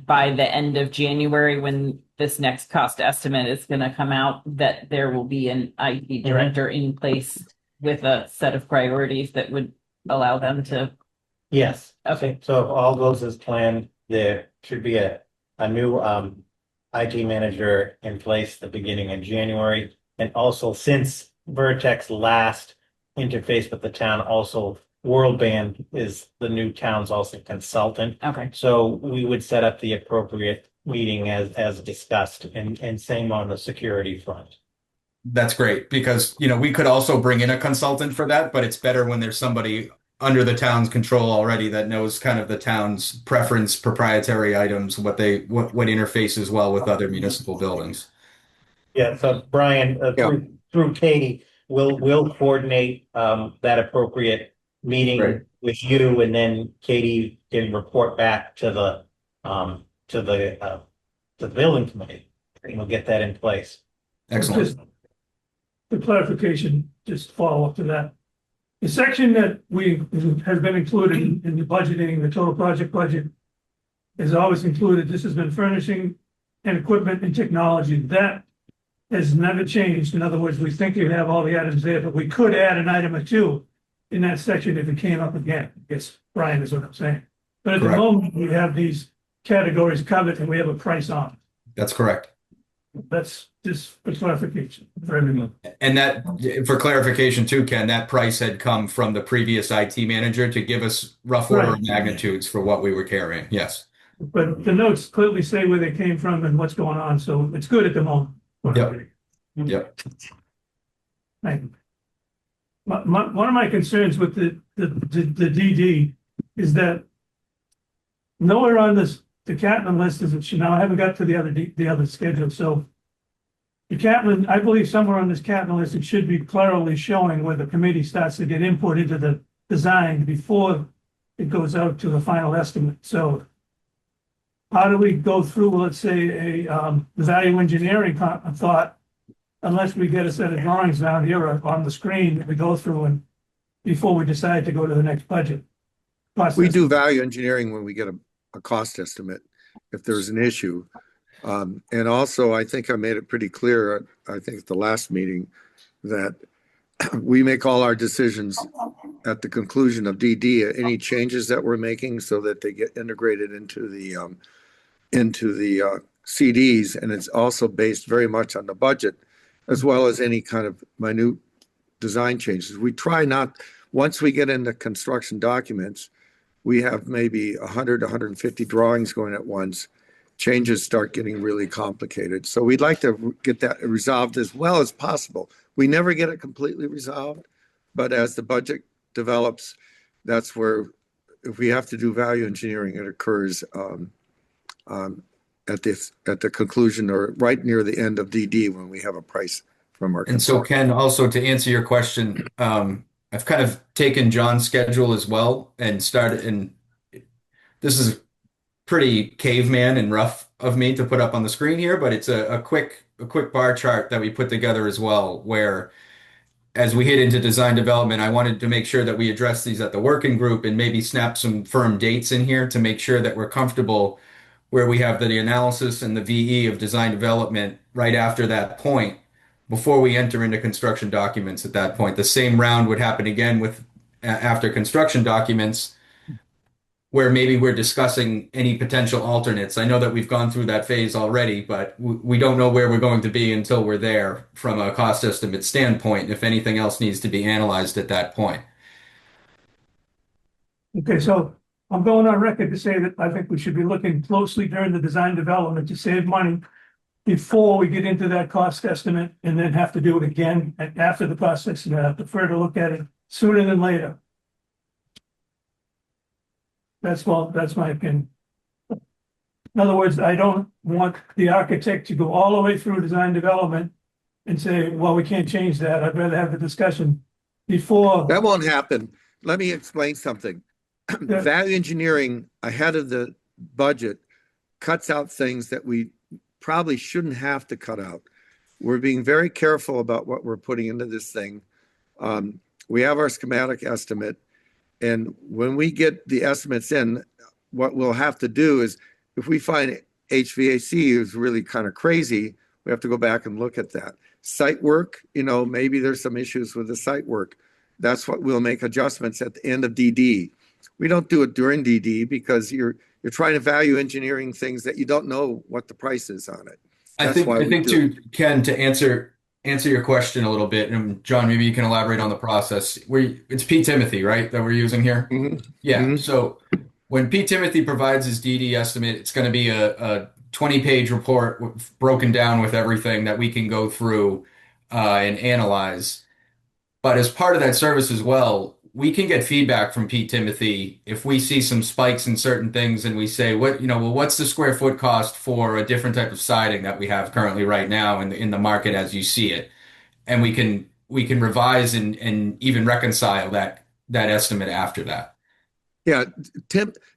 by the end of January, when this next cost estimate is going to come out, that there will be an IT director in place with a set of priorities that would allow them to? Yes. Okay. So if all goes as planned, there should be a new IT manager in place the beginning of January. And also, since Vertex last interface with the town, also World Band is the new town's also consultant. Okay. So we would set up the appropriate meeting as discussed, and same on the security front. That's great, because we could also bring in a consultant for that, but it's better when there's somebody under the town's control already that knows kind of the town's preference, proprietary items, what interfaces well with other municipal buildings. Yeah, so Brian, through Katie, we'll coordinate that appropriate meeting with you, and then Katie can report back to the building committee, and we'll get that in place. Excellent. Just the clarification, just follow up to that. the section that has been included in the budgeting, the total project budget is always included. This has been furnishing and equipment and technology. That has never changed. In other words, we think you have all the items there, but we could add an item or two in that section if it came up again. Yes, Brian is what I'm saying. But at the Correct. moment, we have these categories covered and we have a price on it. That's correct. That's just for clarification for everyone. And that, for clarification too, Ken, that price had come from the previous IT manager to give us rough order of Right. magnitudes for what we were carrying. Yes. But the notes clearly say where they came from and what's going on, so it's good at the moment. Yep. Yep. Thank you. One of my concerns with the DD is that nowhere on the Catlin list is it, now I haven't got to the other schedule, so the Catlin, I believe somewhere on this Catlin list, it should be clearly showing where the committee starts to get input into the design before it goes out to the final estimate. So how do we go through, let's say, the value engineering thought, unless we get a set of drawings down here on the screen that we go through and before we decide to go to the next budget? We do value engineering when we get a cost estimate, if there's an issue. And also, I think I made it pretty clear, I think at the last meeting, that we make all our decisions at the conclusion of DD, any changes that we're making so that they get integrated into the CDs. And it's also based very much on the budget, as well as any kind of minute design changes. We try not, once we get into construction documents, we have maybe 100, 150 drawings going at once. Changes start getting really complicated. So we'd like to get that resolved as well as possible. We never get it completely resolved, but as the budget develops, that's where, if we have to do value engineering, it occurs at the conclusion or right near the end of DD when we have a price from our. And so, Ken, also to answer your question, I've kind of taken John's schedule as well and started, and this is pretty caveman and rough of me to put up on the screen here, but it's a quick bar chart that we put together as well, where as we hit into design development, I wanted to make sure that we address these at the working group and maybe snap some firm dates in here to make sure that we're comfortable where we have the analysis and the VE of design development right after that point, before we enter into construction documents at that point. The same round would happen again with after construction documents, where maybe we're discussing any potential alternates. I know that we've gone through that phase already, but we don't know where we're going to be until we're there from a cost estimate standpoint, if anything else needs to be analyzed at that point. Okay, so I'm going on record to say that I think we should be looking closely during the design development to save money before we get into that cost estimate and then have to do it again after the cost estimate. I prefer to look at it sooner than later. That's my opinion. In other words, I don't want the architect to go all the way through design development and say, well, we can't change that. I'd rather have the discussion before. That won't happen. Let me explain something. Value engineering ahead of the budget cuts out things that we probably shouldn't have to cut out. We're being very careful about what we're putting into this thing. We have our schematic estimate. And when we get the estimates in, what we'll have to do is, if we find HVAC is really kind of crazy, we have to go back and look at that. Site work, maybe there's some issues with the site work. That's what we'll make adjustments at the end of DD. We don't do it during DD because you're trying to value engineering things that you don't know what the price is on it. I think too, Ken, to answer your question a little bit, and John, maybe you can elaborate on the process. It's P. Timothy, right, that we're using here? Mm-hmm. Yeah. Mm-hmm. So when P. Timothy provides his DD estimate, it's going to be a 20-page report broken down with everything that we can go through and analyze. But as part of that service as well, we can get feedback from P. Timothy if we see some spikes in certain things and we say, what's the square foot cost for a different type of siding that we have currently right now in the market as you see it? And we can revise and even reconcile that estimate after that. Yeah,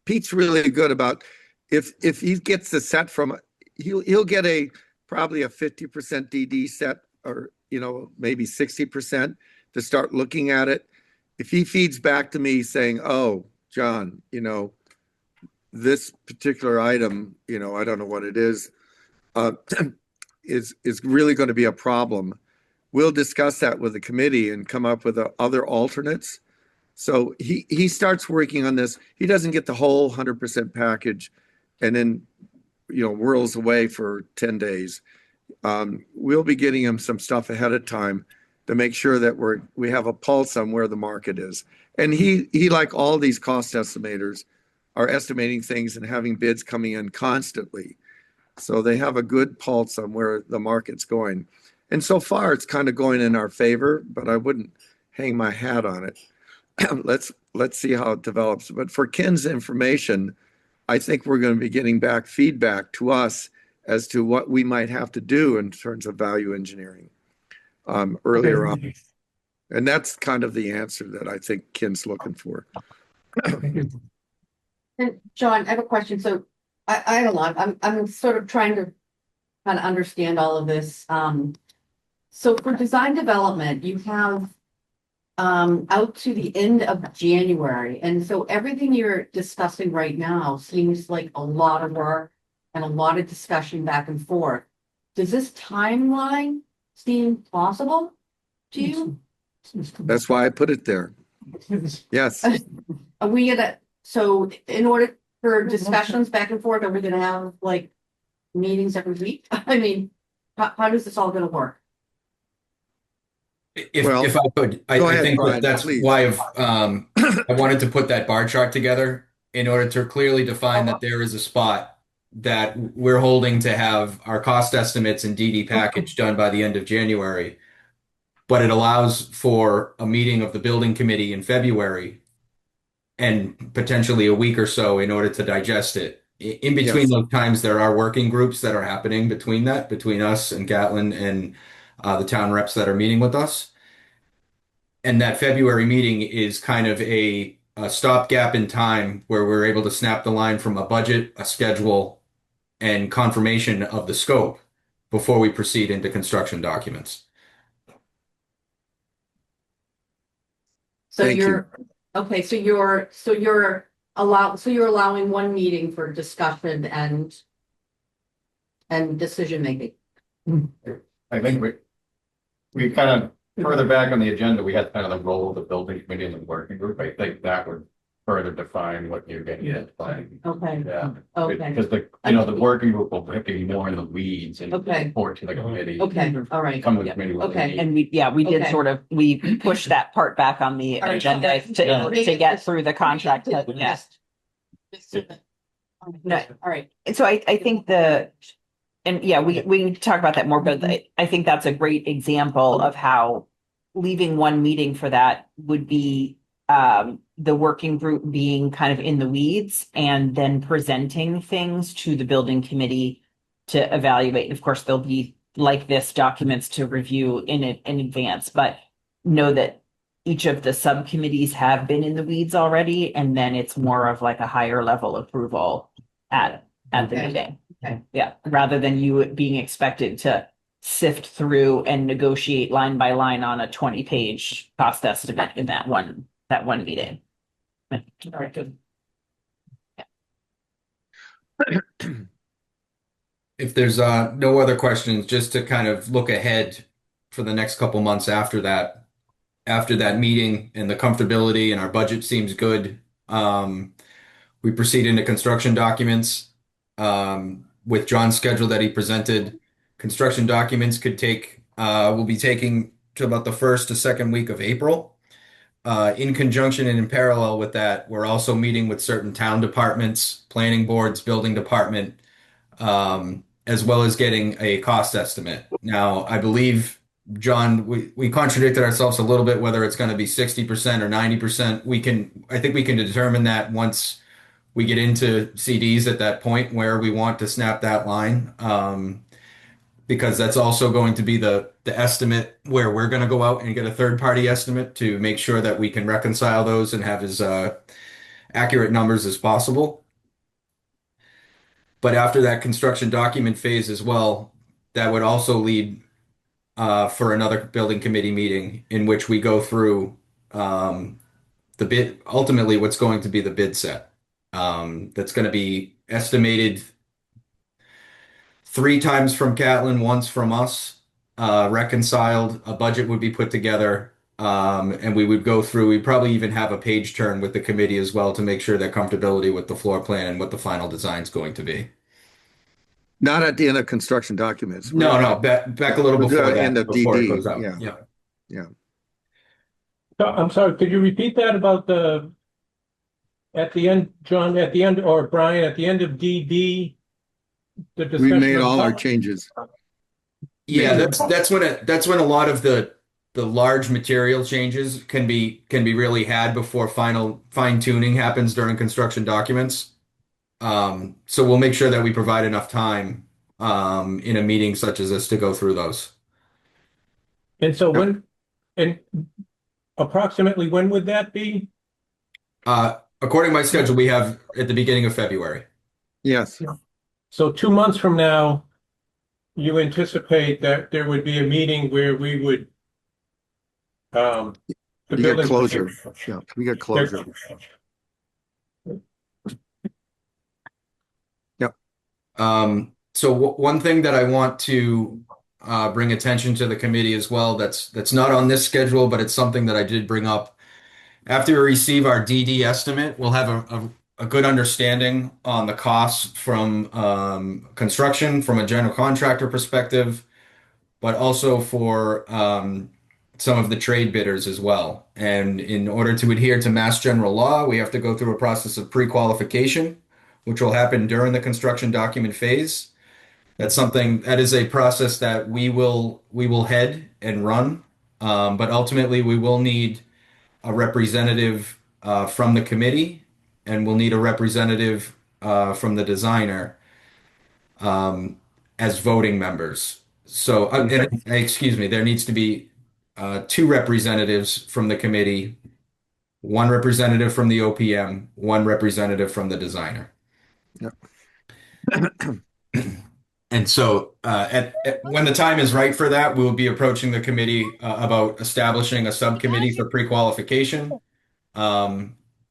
Pete's really good about if he gets the set from, he'll get probably a 50% DD set, or maybe 60% to start looking at it. if he feeds back to me saying, oh, John, this particular item, I don't know what it uh, is really going to be a problem. We'll discuss that with the committee and come up with other alternates. So he starts working on this. He doesn't get the whole 100% package and then, whirls away for 10 days. We'll be getting him some stuff ahead of time to make sure that we have a pulse on where the market is. And he like all these cost estimators, are estimating things and having bids coming in constantly. So they have a good pulse on where the market's going. And so far, it's kind of going in our favor, but I wouldn't hang my hat on it. Let's see how it develops. But for Ken's information, I think we're going to be getting back feedback to us as to what we might have to do in terms of value engineering earlier on. And that's kind of the answer that I think Ken's looking for. And John, I have a question. So I don't know, I'm sort of trying to kind of understand all of this. So for design development, you have out to the end of January. And so everything you're discussing right now seems like a lot of work and a lot of discussion back and forth. Does this timeline seem plausible to you? That's why I put it there. Yes. Are we so in order for discussions back and forth, are we gonna have like meetings every week? I mean, how does this all gonna work? If I could, go I ahead, think Brian, that's please. why I wanted to put that bar chart together in order to clearly define that there is a spot that we're holding to have our cost estimates and DD package done by the end of January. But it allows for a meeting of the building committee in February and potentially a week or so in order to digest it. In between Yes. those times, there are working groups that are happening between us and Gatlin and the town reps that are meeting with us. And that February meeting is kind of a stopgap in time where we're able to snap the line from a budget, a schedule, and confirmation of the scope before we proceed into construction documents. So Thank you're, okay, so you're allowing one meeting for discussion and decision making. I think we kind of further back on the agenda, we had kind of the role of the building committee and the working group. I think that would further define what you're getting at. Okay, Yeah, okay, because the working group will have to be more in the weeds and Okay. report to the committee. okay, all right. Come to the committee. with Okay. the- And we did Okay. sort of, we pushed that part back on the All right, agenda okay. to get through the contract. Yeah. No, All right, And so I think we can talk about that more, but I think that's a great example of how leaving one meeting for that would be the working group being kind of in the weeds and then presenting things to the building committee to evaluate. Of course, there'll be like this documents to review in advance, but know that each of the subcommittees have been in the weeds already, and then it's more of like a higher level approval at the Okay. meeting. Okay. Yeah, rather than you being expected to sift through and negotiate line by line on a 20-page cost estimate in that one meeting. All right, good. If there's no other questions, just to kind of look ahead for the next couple months after that meeting and the comfortability and our budget seems good, we proceed into construction documents with John's schedule that he presented. Construction documents will be taking to about the first to second week of April. In conjunction and in parallel with that, we're also meeting with certain town departments, planning boards, building department, as well as getting a cost estimate. Now, I believe, John, we contradicted ourselves a little bit whether it's going to be 60% or 90%. I think we can determine that once we get into CDs at that point where we want to snap that line. Because that's also going to be the estimate where we're going to go out and get a third party estimate to make sure that we can reconcile those and have as accurate numbers as possible. But after that construction document phase as well, that would also lead for another building committee meeting in which we go through the bid, ultimately what's going to be the bid set. That's going to be estimated 3 times from Catlin, once from us, reconciled. A budget would be put together, and we would go through. We'd probably even have a page turn with the committee as well to make sure they're comfortability with the floor plan and what the final design is going to be. Not at the end of construction documents. No, back a little We'll do before it that, end of before it DD, goes out. yeah. Yeah. I'm sorry, could you repeat that about at the end, John, at the end, or Brian, at the end of DD? The We discussion made of all our cost? changes. Yeah, that's when a lot of the large material changes can be really had before final fine tuning happens during construction documents. So we'll make sure that we provide enough time in a meeting such as this to go through those. And so and approximately when would that be? According to my schedule, we have at the beginning of February. Yes, So 2 months from now, you anticipate that there would be a meeting where we would the you get building- closure. Yeah, we get closure. So one thing that I want to bring attention to the committee as well, that's not on this schedule, but it's something that I did bring up. After we receive our DD estimate, we'll have a good understanding on the costs from construction, from a general contractor perspective, but also for some of the trade bidders as well. And in order to adhere to Mass General Law, we have to go through a process of pre-qualification, which will happen during the construction document phase. That is a process that we will head and run, but ultimately we will need a representative from the committee, and we'll need a representative from the designer as voting members. So, excuse me, there needs to be 2 representatives from the committee, 1 representative from the OPM, 1 representative from the designer. Yep. And so, when the time is right for that, we will be approaching the committee about establishing a subcommittee for pre-qualification.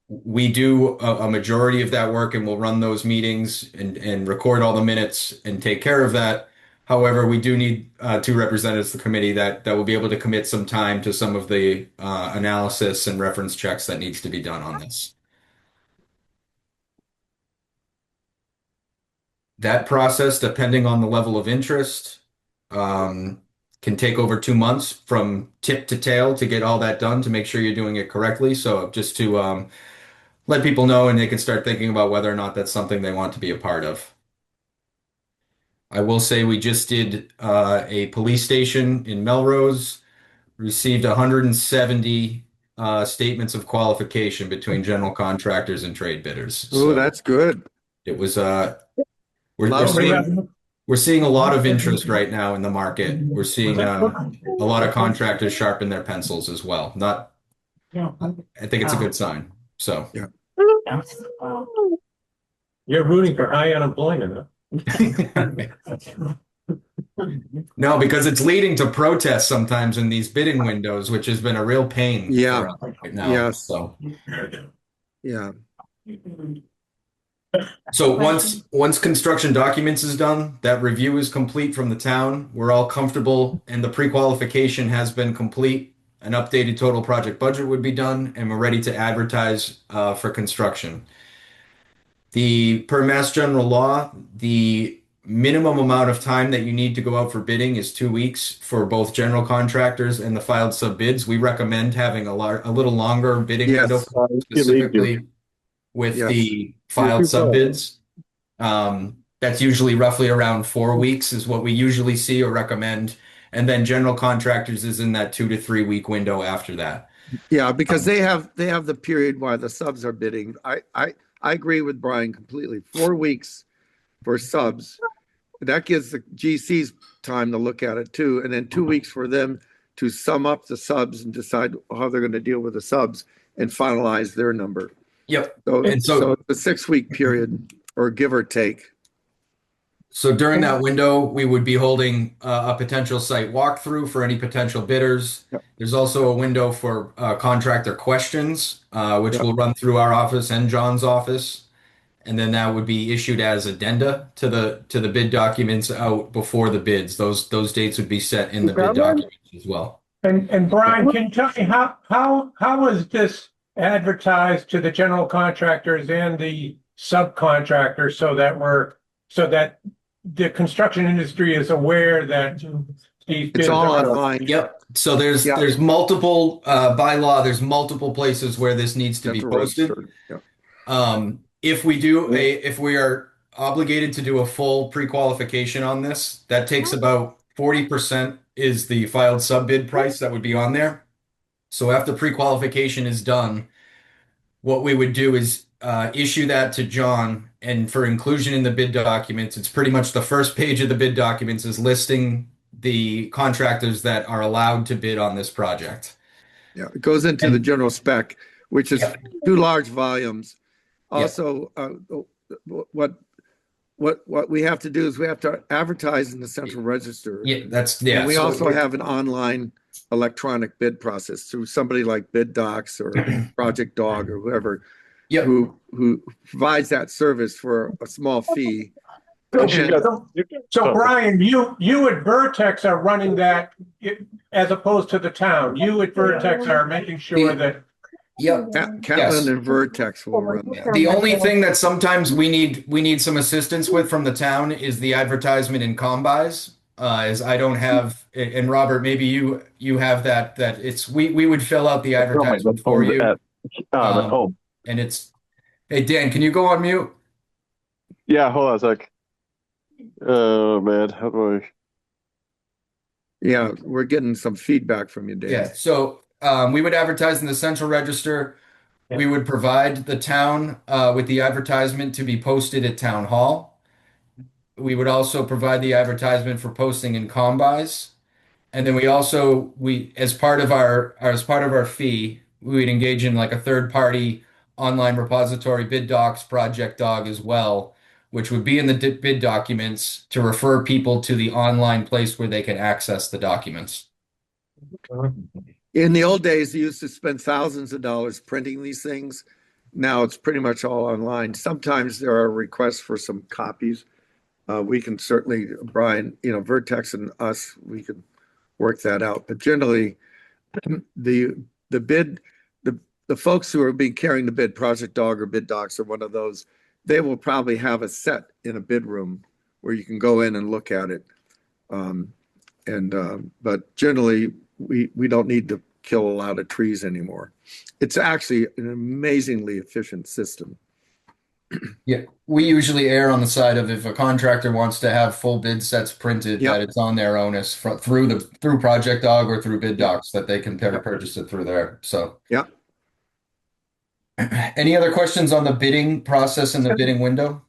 We do a majority of that work, and we'll run those meetings and record all the minutes and take care of that. However, we do need 2 representatives of the committee that will be able to commit some time to some of the analysis and reference checks that needs to be done on this. That process, depending on the level of interest, can take over 2 months from tip to tail to get all that done to make sure you're doing it correctly. So just to let people know, and they can start thinking about whether or not that's something they want to be a part of. I will say we just did a police station in Melrose, received 170 statements of qualification between general contractors and trade bidders. Oh, that's good. It was Lovely. we're seeing a lot of interest right now in the market. We're seeing a lot of contractors sharpen their pencils as well. I think it's a good sign. So Yeah. You're rooting for high unemployment, huh? no, because it's leading to protests sometimes in these bidding windows, which has been a real pain. Yeah. For us right now. Yes. So. Yeah. So once construction documents is done, that review is complete from the town. We're all comfortable, and the pre-qualification has been complete. An updated total project budget would be done, and we're ready to advertise for construction. Per Mass General Law, the minimum amount of time that you need to go out for bidding is 2 weeks for both general contractors and the filed sub bids. We recommend having a little longer bidding Yes. window, specifically with Yes. the filed sub bids. That's usually roughly around 4 weeks is what we usually see or recommend. And then general contractors is in that 2 to 3 week window after that. Yeah, because they have the period while the subs are bidding. I agree with Brian completely. 4 weeks for subs. That gives the GCs time to look at it too, and then 2 weeks for them to sum up the subs and decide how they're going to deal with the subs and finalize their number. Yep. So And so it's a 6 week period, or give or take. So during that window, we would be holding a potential site walkthrough for any potential bidders. Yep. There's also a window for contractor questions, which Yep. will run through our office and John's office. And then that would be issued as addenda to the bid documents out before the bids. Those dates would be set in the bid documents as well. And Brian, can you tell me how is this advertised to the general contractors and the subcontractors so that the construction industry is aware that these It's bids all are online. Yep. So there's multiple by law, there's multiple places where this needs to be Central posted. Register. Yep. If we are obligated to do a full pre-qualification on this, that takes about 40% is the filed sub bid price that would be on there. So after pre-qualification is done, what we would do is issue that to John, and for inclusion in the bid documents, it's pretty much the first page of the bid documents is listing the contractors that are allowed to bid on this project. Yeah, it goes into the general spec, which is Yep. 2 large volumes. Yep. Also, what we have to do is we have to advertise in the Central Register. Yeah, And we so- also have an online electronic bid process through somebody like Bid Docs or Project Dog or whoever, Yep. who provides that service for a small fee. So Brian, you at Vertex are running that as opposed to the town. You at Vertex are making sure that. Yep. Catlin and Vertex will run that. The only thing that sometimes we need some assistance with from the town is the advertisement in combis. As I don't have, and Robert, maybe you have that it's we would fill out the advertisement for you. And it's, hey Dan, can you go on mute? Yeah, hold on a sec. Oh man, how do I? Yeah, we're getting some feedback from you, Dave. Yeah. So we would advertise in the Central Register. Yeah. We would provide the town with the advertisement to be posted at Town Hall. We would also provide the advertisement for posting in combis. And then we as part of our fee, we would engage in like a third party online repository, Bid Docs, Project Dog as well, which would be in the bid documents to refer people to the online place where they can access the documents. In the old days, you used to spend thousands of dollars printing these things. Now it's pretty much all online. Sometimes there are requests for some copies. We can certainly, Brian, Vertex and us, we can work that out. But generally, the folks who are carrying the bid, Project Dog or Bid Docs or one of those, they will probably have a set in a bid room where you can go in and look at it. But generally, we don't need to kill a lot of trees anymore. It's actually an amazingly efficient system. Yeah, we usually err on the side of if a contractor wants to have full bid sets printed, Yep. that it's on their onus through Project Dog or through Bid Docs, that they can purchase it through there. So, Yeah. Any other questions on the bidding process and the bidding window?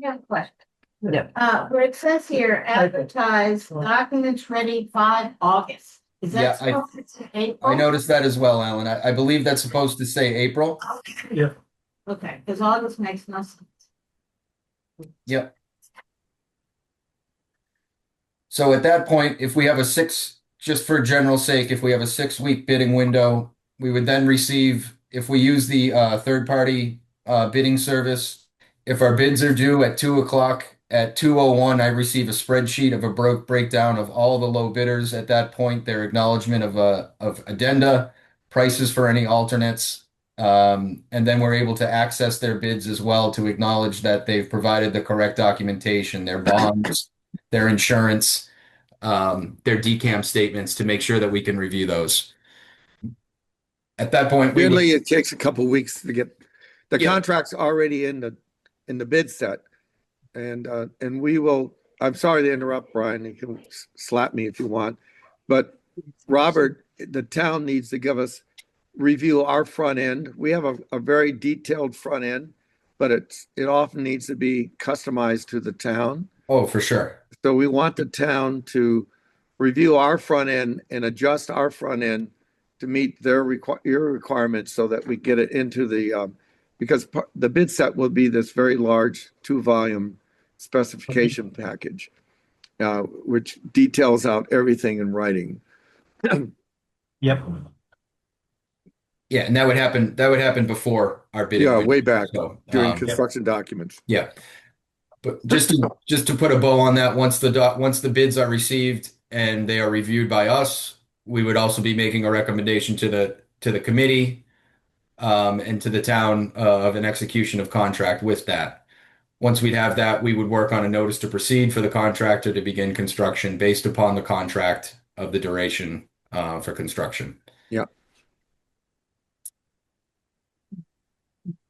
I have a question. Yeah. Where it says here, advertise documents ready 5 August. Is Yeah, that supposed to say April? I noticed that as well, Alan. I believe that's supposed to say April. Yeah. Okay, because August makes no sense. Yep. So at that point, if we have just for general sake, if we have a 6-week bidding window, we would then receive, if we use the third-party bidding service, if our bids are due at 2:00 at 2:01, I receive a spreadsheet of a breakdown of all the low bidders at that point, their acknowledgement of addenda, prices for any alternates. And then we're able to access their bids as well to acknowledge that they've provided the correct documentation, their bonds, their insurance, their DCAM statements, to make sure that we can review those. At that point, Usually it takes a couple weeks to get the Yeah. contracts already in the bid set. And we will, I'm sorry to interrupt, Brian, you can slap me if you want, but Robert, the town needs to review our front end. We have a very detailed front end, but it often needs to be customized to the town. Oh, for sure. So we want the town to review our front end and adjust our front end to meet your requirements so that we get it into the, because the bid set will be this very large 2-volume specification package, which details out everything in writing. Yep. Yeah, and that would happen before our bidding. Yeah, way back So, during construction documents. yeah. But just to put a bow on that, once the bids are received and they are reviewed by us, we would also be making a recommendation to the committee and to the town of an execution of contract with that. Once we'd have that, we would work on a notice to proceed for the contractor to begin construction based upon the contract of the duration for construction. Yeah.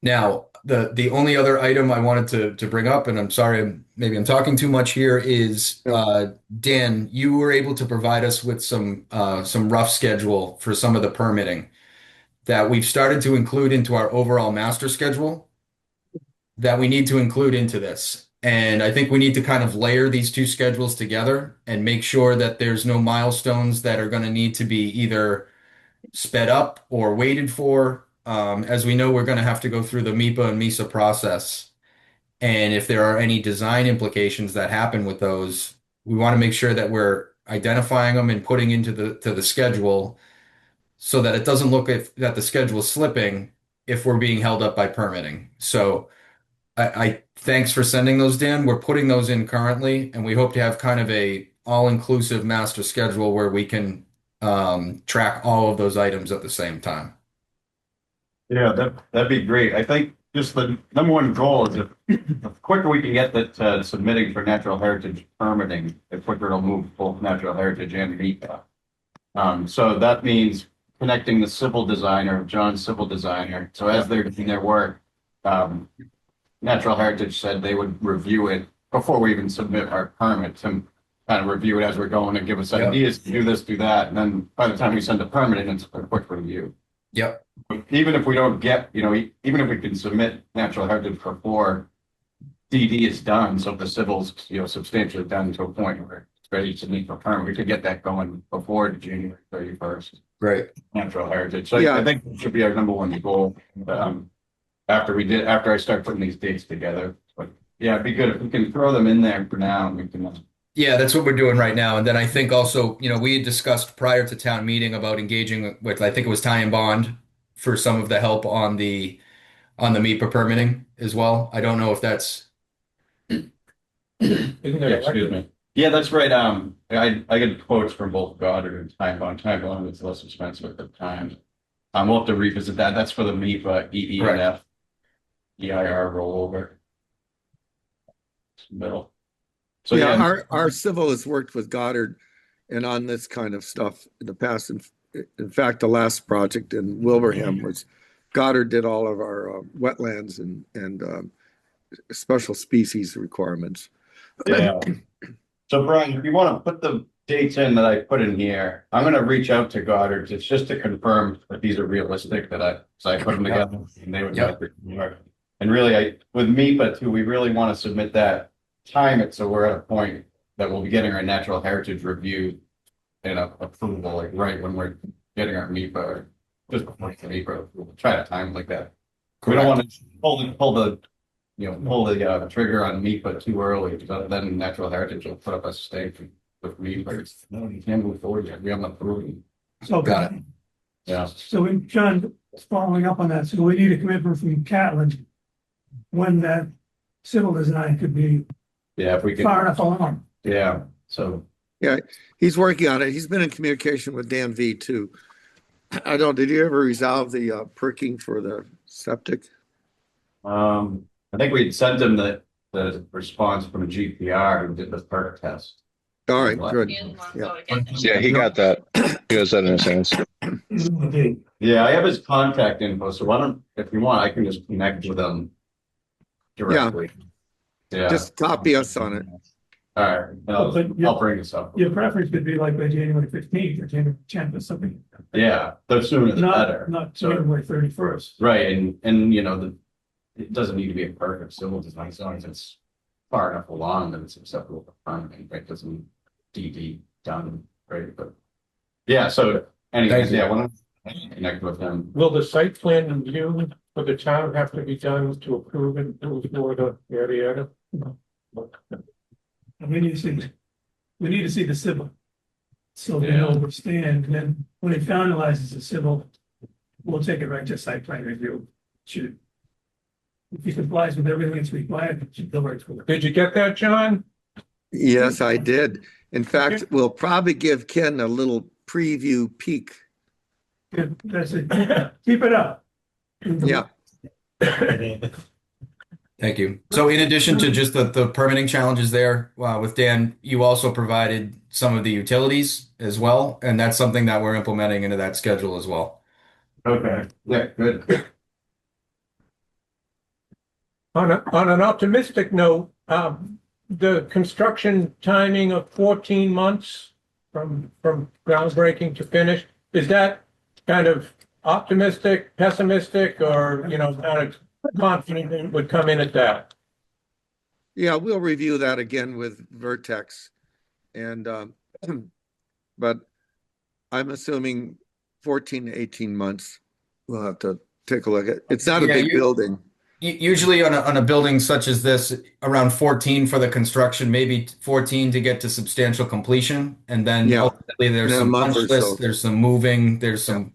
Now, the only other item I wanted to bring up, and I'm sorry, maybe I'm talking too much here, is Dan, you were able to provide us with some rough schedule for some of the permitting that we've started to include into our overall master schedule that we need to include into this. And I think we need to kind of layer these two schedules together and make sure that there's no milestones that are going to need to be either sped up or waited for. As we know, we're going to have to go through the MIPA and MISA process. And if there are any design implications that happen with those, we want to make sure that we're identifying them and putting into the schedule so that it doesn't look that the schedule is slipping if we're being held up by permitting. So I thanks for sending those, Dan. We're putting those in currently, and we hope to have kind of a all-inclusive master schedule where we can track all of those items at the same time. Yeah, that'd be great. I think just the number one goal is if the quicker we can get that submitting for natural heritage permitting, the quicker it'll move both natural heritage and MIPA. So that means connecting the civil designer, John's civil designer. So as they're doing their work, Natural Heritage said they would review it before we even submit our permits and kind of review it as we're going and give us ideas to do this, do that. And then by the time we send the permit in, it's a quick review. Yep. Even if we don't get, even if we can submit Natural Heritage before DD is done, so the civil's, substantially done to a point where it's ready to meet for permit, we could get that going before January 31st. Right. Natural Heritage. So Yeah. I think it should be our number one goal. After I start putting these dates together, but yeah, it'd be good if we can throw them in there for now and we can. Yeah, that's what we're doing right now. And then I think also, we had discussed prior to town meeting about engaging with, I think it was Ty and Bond for some of the help on the MIPA permitting as well. I don't know if that's. Isn't there Excuse me. Yeah, that's right. I get quotes from both Goddard and Time Bond. Time Bond is less expensive at the time. We'll have to revisit that. That's for the MIPA, EE and F, EIR rollover. Middle. So yeah, our civil has worked with Goddard and on this kind of stuff in the past. In fact, the last project in Wilbraham was Goddard did all of our wetlands and special species requirements. Yeah. So Brian, if you want to put the dates in that I put in here, I'm going to reach out to Goddard. It's just to confirm that these are realistic, so I put them together and they would work. And really, with MIPA too, we really want to submit that, time it so we're at a point that we'll be getting our natural heritage review and approval, like right when we're getting our MIPA, or just before the MIPA, we'll try to time it like that. We don't want to pull the trigger on MIPA too early, because then natural heritage will put up a stake with MIPA. No, you can't move forward yet. We haven't approved. So, Got it. Yeah. So John, following up on that, so we need a commitment from Catlin when that civil design could be Yeah, if we can. far enough along. Yeah. So. Yeah, he's working on it. He's been in communication with Dan V too. Did you ever resolve the perking for the septic? I think we'd sent him the response from a GPR who did the perk test. All right, good. Yeah, he got that. He has that in his hands. Yeah, I have his contact info, so if you want, I can just connect with him directly. Yeah. Just copy us on it. All right. I'll bring this up. Your preference would be like by January 15th or January 10th or something. Yeah, the sooner the better. Not January 31st. Right, and it doesn't need to be a perfect civil design, as long as it's far enough along that it's acceptable for permitting, right? Doesn't DD done, right? But yeah, so anyways, yeah, when I connect with them. Will the site plan review for the town have to be done to approve it? It was more the yada yada. And we need to see the civil. So we know where we stand, and then when it finalizes the civil, we'll take it right to site plan review. Should. If he complies with everything that's required, it should go right through. Did you get that, John? Yes, I did. In fact, we'll probably give Ken a little preview peek. Good, that's it. Keep it up. Yeah. Thank you. So in addition to just the permitting challenges there, with Dan, you also provided some of the utilities as well, and that's something that we're implementing into that schedule as well. Okay, yeah, good. On an optimistic note, the construction timing of 14 months from groundbreaking to finish, is that kind of optimistic, pessimistic, or, you know, kind of confident it would come in at that? Yeah, we'll review that again with Vertex. And, but I'm assuming 14 to 18 months. We'll have to take a look at. It's not a big building. Usually on a building such as this, around 14 for the construction, maybe 14 to get to substantial completion, and then ultimately there's some punch lists, there's some moving, there's some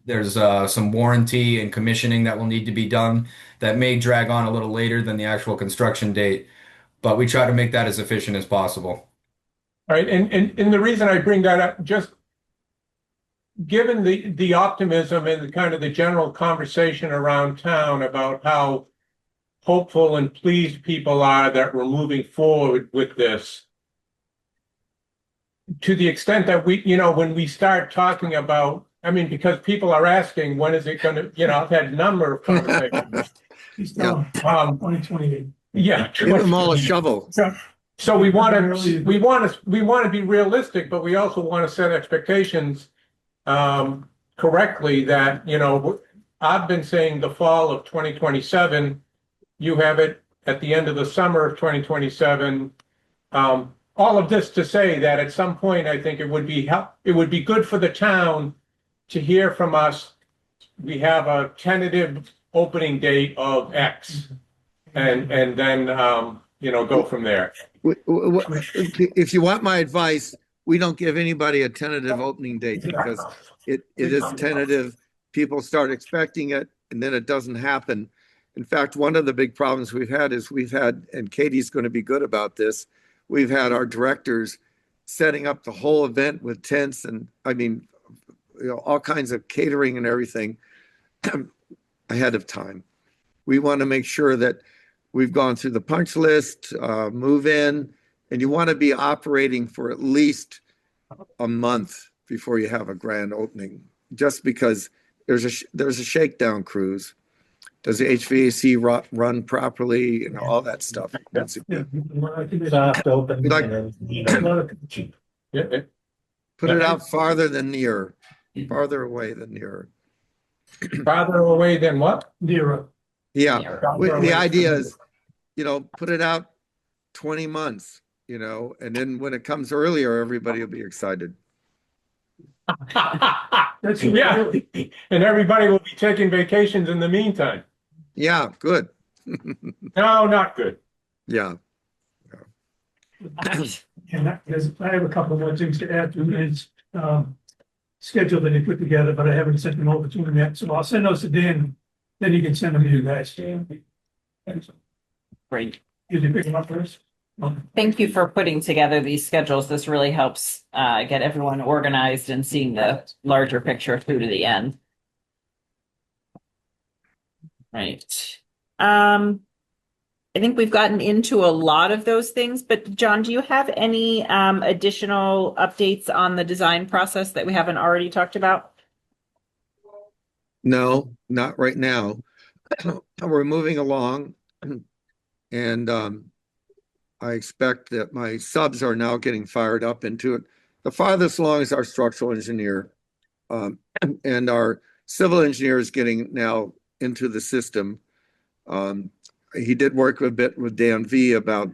warranty and commissioning that will need to be done that may drag on a little later than the actual construction date, but we try to make that as efficient as possible. All right, and the reason I bring that up, just given the optimism and the kind of the general conversation around town about how hopeful and pleased people are that we're moving forward with this, to the extent that we, you know, when we start talking about, I mean, because people are asking, when is it going to, you know, I've had a number of conversations. He's done 2028. Yeah. Give them all a shovel. So we want to be realistic, but we also want to set expectations correctly that, you know, I've been saying the fall of 2027, you have it at the end of the summer of 2027. All of this to say that at some point, I think it would be good for the town to hear from us. We have a tentative opening date of X, and then you know, go from there. If you want my advice, we don't give anybody a tentative opening date because it is tentative. People start expecting it, and then it doesn't happen. In fact, one of the big problems we've had is and Katie's going to be good about this, we've had our directors setting up the whole event with tents and, I mean, you know, all kinds of catering and everything ahead of time. We want to make sure that we've gone through the punch list, move in, and you want to be operating for at least a month before you have a grand opening, just because there's a shakedown cruise. Does the HVAC run properly and all that stuff? Soft open. Put it out farther than near, farther away than near. Farther away than what? Nearer. Yeah, the idea is, you know, put it out 20 months, you know, and then when it comes earlier, everybody will be excited. That's yeah, and everybody will be taking vacations in the meantime. Yeah, good. No, not good. Yeah. And I have a couple more things to add to his schedule that he put together, but I haven't sent them over to him yet. So I'll send those to Dan, then you can send them to you guys. Great. Did you pick them up first? Thank you for putting together these schedules. This really helps get everyone organized and seeing the larger picture through to the end. Right. I think we've gotten into a lot of those things, but John, do you have any additional updates on the design process that we haven't already talked about? No, not right now. We're moving along, and I expect that my subs are now getting fired up into it. The farthest along is our structural engineer, and our civil engineer is getting now into the system. He did work a bit with Dan V about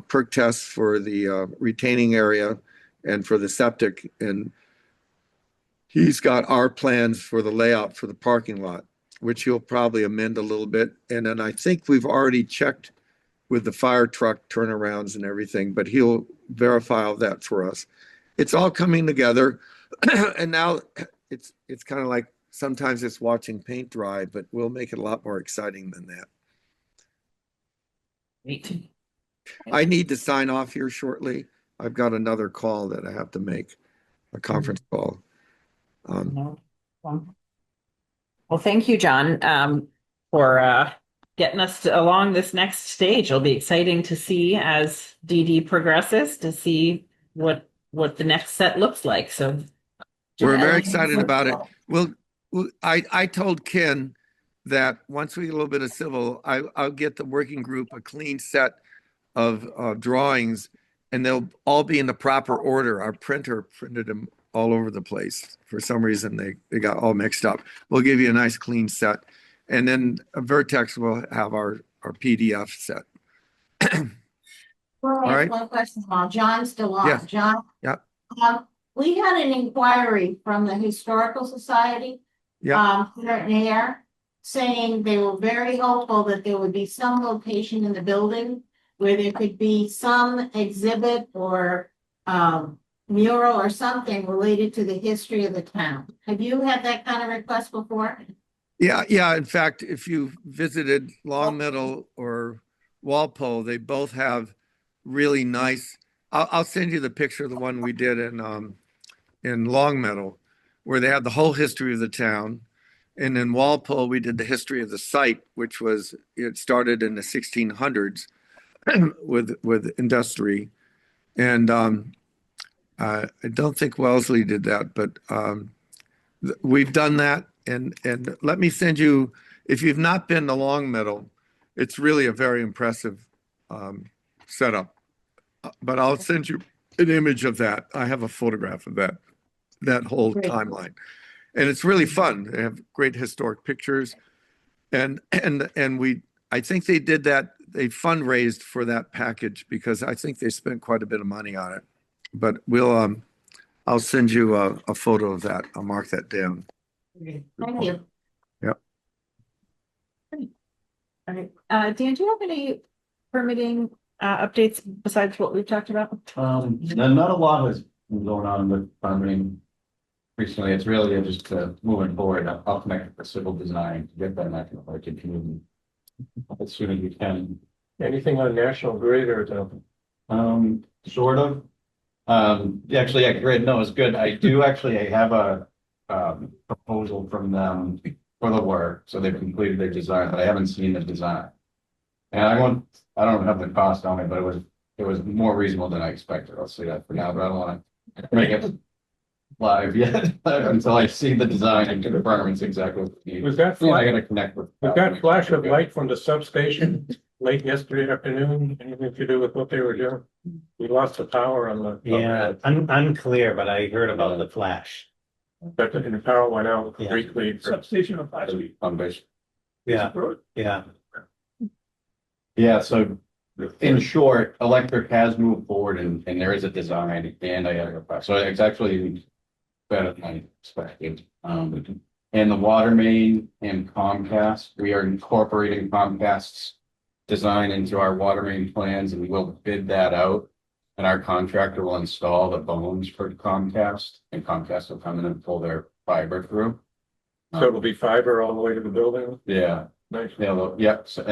perk tests for the retaining area and for the septic, and he's got our plans for the layout for the parking lot, which he'll probably amend a little bit. And then I think we've already checked with the fire truck turnarounds and everything, but he'll verify all that for us. It's all coming together. And now it's kind of like sometimes it's watching paint dry, but we'll make it a lot more exciting than that. Neat. I need to sign off here shortly. I've got another call that I have to make, a conference call. Well, thank you, John, for getting us along this next stage. It'll be exciting to see as DD progresses to see what the next set looks like. So We're very excited about it. Well, I told Ken that once we get a little bit of civil, I'll get the working group a clean set of drawings, and they'll all be in the proper order. Our printer printed them all over the place. For some reason, they got all mixed up. We'll give you a nice clean set. And then Vertex will have our PDF set. Well, All right. one question, while John's still on. Yes. John? Yeah. We had an inquiry from the Historical Society. Yeah. Here at Ayer, saying they were very hopeful that there would be some location in the building where there could be some exhibit or mural or something related to the history of the town. Have you had that kind of request before? Yeah. In fact, if you visited Long Meadow or Walpole, they both have really nice. I'll send you the picture of the one we did in Long Meadow, where they had the whole history of the town. And in Walpole, we did the history of the site, which was, it started in the 1600s with industry. And I don't think Wellesley did that, but we've done that. And let me send you, if you've not been to Long Meadow, it's really a very impressive setup. But I'll send you an image of that. I have a photograph of that whole timeline. And it's really fun. They have great historic pictures. And I think they did that, they fundraised for that package because I think they spent quite a bit of money on it. But I'll send you a photo of that. I'll mark that down. Thank you. Yep. All right. Dan, do you have any permitting updates besides what we've talked about? Not a lot has been going on with permitting recently. It's really just moving forward. I'll connect with the civil design to get that mechanism like continue as soon as we can. Anything on National Grid or no? Sort of. Actually, yeah, grid. No, it's good. I have a proposal from them for the work, so they've completed their design, but I haven't seen the design. And I don't have the cost on it, but it was more reasonable than I expected. I'll say that for now, but I don't want to make it live yet until I see the design and confirm it's exactly what we need. Was that I gotta connect with. Was that flash of light from the substation late yesterday afternoon anything to do with what they were doing? We lost the power on the. Yeah, unclear, but I heard about the flash. But the power went out Yeah. briefly. Substation of last week. Foundation. Yeah, yeah. Yeah, so in short, electric has moved forward and there is a design and I have a, so it's actually better than I expected. And the water main and Comcast, we are incorporating Comcast's design into our water main plans and we'll bid that out. And our contractor will install the bones for Comcast and Comcast will come in and pull their fiber through. So it'll be fiber all the way to the building? Yeah. Nice. Yeah, so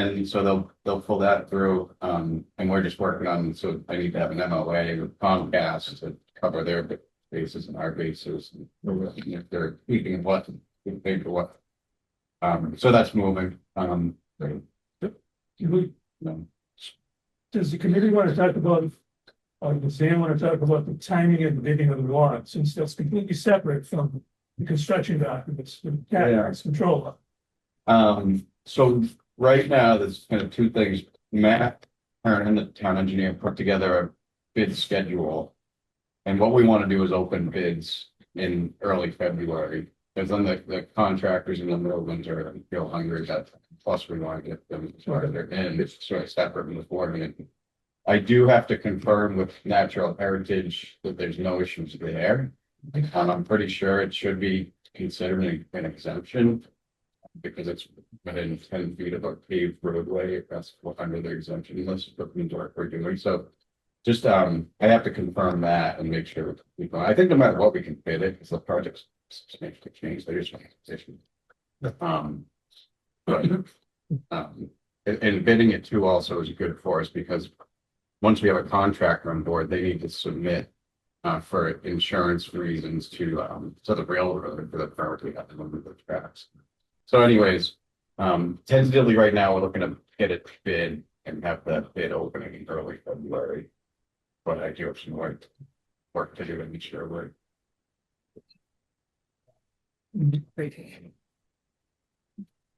they'll pull that through, and we're just working on, so I need to have an MOA with Comcast to cover their bases and our bases. And if they're keeping what, getting paid for what. So that's moving, Does the committee want to talk about, or does Sam want to talk about the timing and the bidding of the warrant, since that's completely separate from the construction documents, the CapEx controller? So right now, there's kind of two things. Matt Herron, the town engineer, put together a bid schedule. And what we want to do is open bids in early February. Because then the contractors in the middle of winter feel hungry. Plus we want to get them started. And it's sort of separate from the board. I do have to confirm with Natural Heritage that there's no issues there. I'm pretty sure it should be considered an exemption. because it's within 10 feet of a paved roadway, that's under the exemption list of the work we're doing, so. Just, I have to confirm that and make sure, I think no matter what, we can fit it, because the project's substantially changed, there's no position. But, and bidding it too also is good for us, because once we have a contractor on board, they need to submit for insurance reasons to the railroad for the permit we have to move the tracks. So anyways, tentatively right now, we're looking to get it bid and have that bid opening in early February. But I do have some work to do to make sure we're.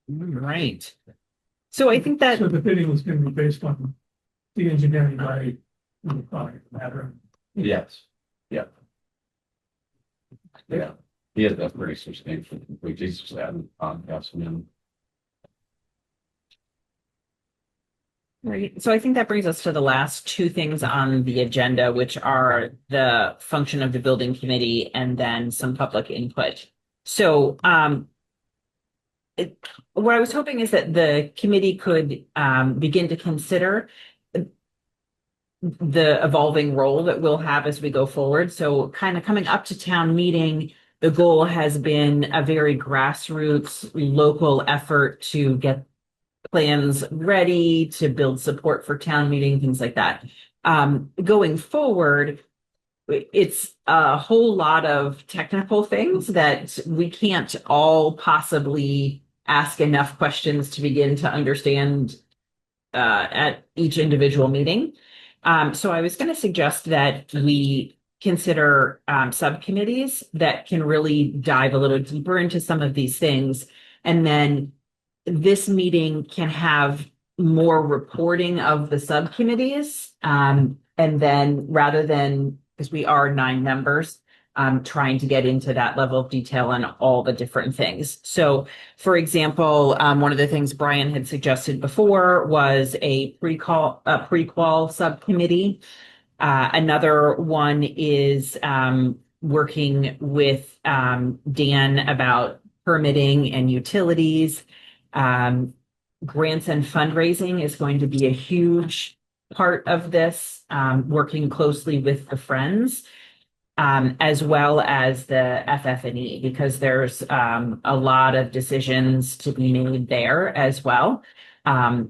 Right. So I think that So the bidding was gonna be based on the engineering by the product matter. Yes. Yeah. Yeah. Yeah, that's pretty substantial. We just had yes, and then Right. So I think that brings us to the last two things on the agenda, which are the function of the building committee and then some public input. So what I was hoping is that the committee could begin to consider the evolving role that we'll have as we go forward. So kind of coming up to town meeting, the goal has been a very grassroots local effort to get plans ready, to build support for town meeting, things like that. Going forward, it's a whole lot of technical things that we can't all possibly ask enough questions to begin to understand at each individual meeting. So I was going to suggest that we consider subcommittees that can really dive a little deeper into some of these things. And then this meeting can have more reporting of the subcommittees. And then rather than, because we are 9 members, trying to get into that level of detail on all the different things. So for example, one of the things Brian had suggested before was a pre-qual subcommittee. Another one is working with Dan about permitting and utilities. Grants and fundraising is going to be a huge part of this, working closely with the Friends, as well as the FF&E, because there's a lot of decisions to be made there as well. I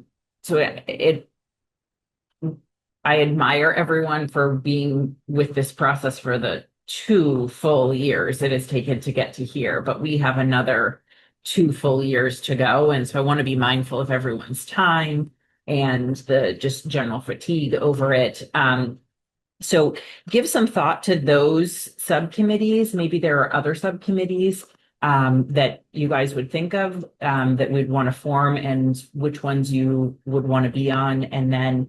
admire everyone for being with this process for the 2 full years it has taken to get to here, but we have another 2 full years to go. And so I want to be mindful of everyone's time and the just general fatigue over it. So give some thought to those subcommittees. Maybe there are other subcommittees that you guys would think of that we'd want to form, and which ones you would want to be on. And then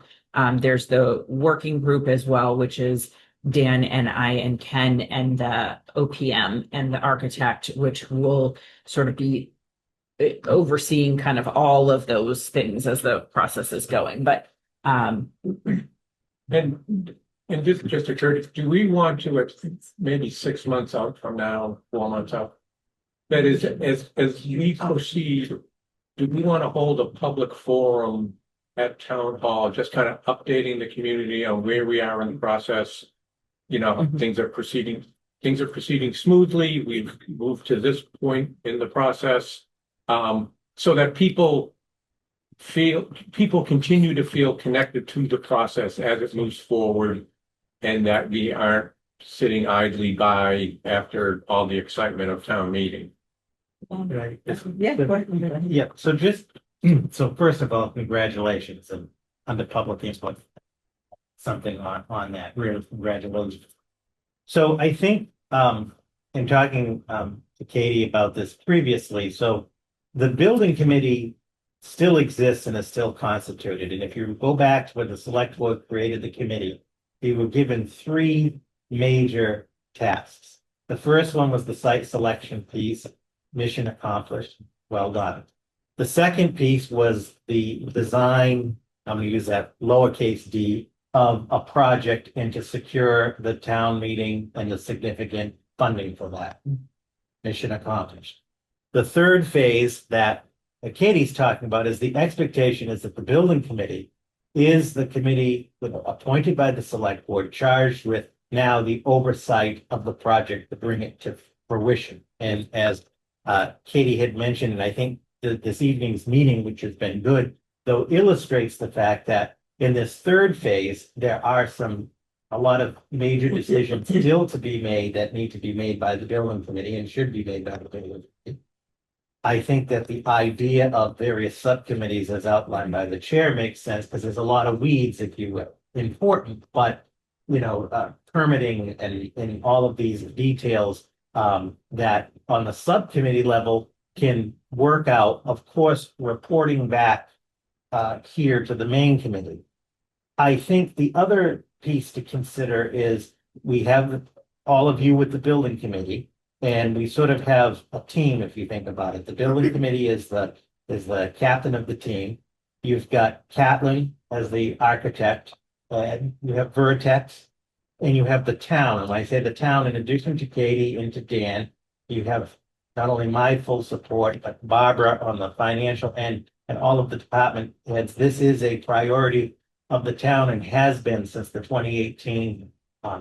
there's the working group as well, which is Dan and I and Ken and the OPM and the architect, which will sort of be overseeing kind of all of those things as the process is going. But and just occurred, do we want to, at maybe 6 months out from now, 4 months out? That is, as we proceed, do we want to hold a public forum at town hall, just kind of updating the community on where we are in the process? You know, things are proceeding smoothly. We've moved to this point in the process, so that people continue to feel connected to the process as it moves forward, and that we aren't sitting idly by after all the excitement of town meeting. Right. yeah, go ahead. Yeah, so so first of all, congratulations on the public input. Something on that, real congratulations. So I think, in talking to Katie about this previously, so the building committee still exists and is still constituted. And if you go back to when the select board created the committee, we were given 3 major tasks. The first one was the site selection piece, mission accomplished, well done. The second piece was the design, I'm going to use that lowercase d, of a project and to secure the town meeting and the significant funding for that. Mission accomplished. The third phase that Katie's talking about is the expectation is that the building committee is the committee appointed by the select board, charged with now the oversight of the project to bring it to fruition. And as Katie had mentioned, and I think this evening's meeting, which has been good, though illustrates the fact that in this third phase, there are a lot of major decisions still to be made that need to be made by the building committee and should be made by the building committee. I think that the idea of various subcommittees as outlined by the chair makes sense because there's a lot of weeds, if you will, important, but permitting and all of these details that on the subcommittee level can work out, of course, reporting back here to the main committee. I think the other piece to consider is we have all of you with the building committee, and we sort of have a team, if you think about it. The building committee is the captain of the team. You've got Catlin as the architect, and you have Vertex, and you have the town. And when I say the town, in addition to Katie and to Dan, you have not only my full support, but Barbara on the financial end and all of the department heads. This is a priority of the town and has been since the 2018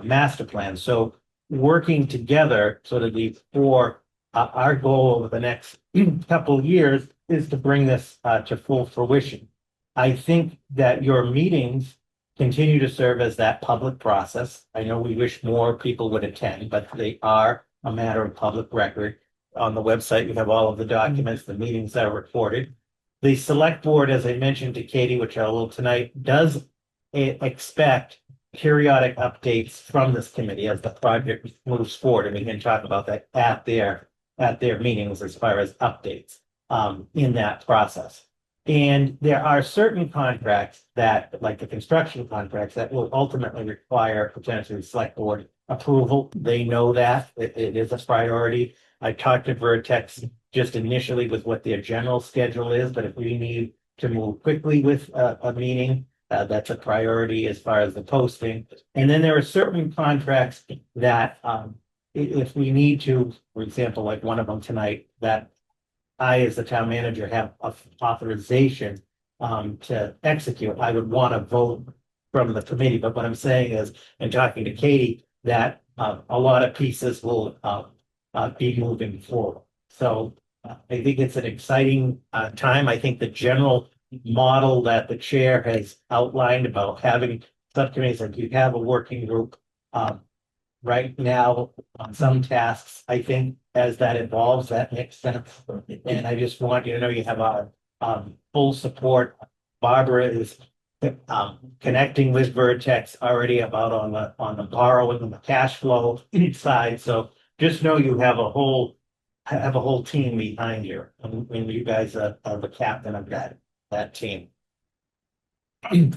master plan. So working together, sort of these four, our goal over the next couple of years is to bring this to full fruition. I think that your meetings continue to serve as that public process. I know we wish more people would attend, but they are a matter of public record. On the website, you have all of the documents, the meetings that are recorded. The select board, as I mentioned to Katie, which I will tonight, does expect periodic updates from this committee as the project moves forward. And we can talk about that at their meetings as far as updates in that process. And there are certain contracts that, like the construction contracts, that will ultimately require potentially select board approval. They know that it is a priority. I talked to Vertex just initially with what their general schedule is, but if we need to move quickly with a meeting, that's a priority as far as the posting. And then there are certain contracts that if we need to, for example, like one of them tonight, that I, as the town manager, have authorization to execute, I would want to vote from the committee. But what I'm saying is, and talking to Katie, that a lot of pieces will be moving forward. So I think it's an exciting time. I think the general model that the chair has outlined about having subcommittees, like you have a working group right now on some tasks, I think as that evolves, that makes sense. And I just want you to know you have our full support. Barbara is connecting with Vertex already about on the borrowing and the cash flow side. So just know you have a whole team behind you, and you guys are the captain of that team. So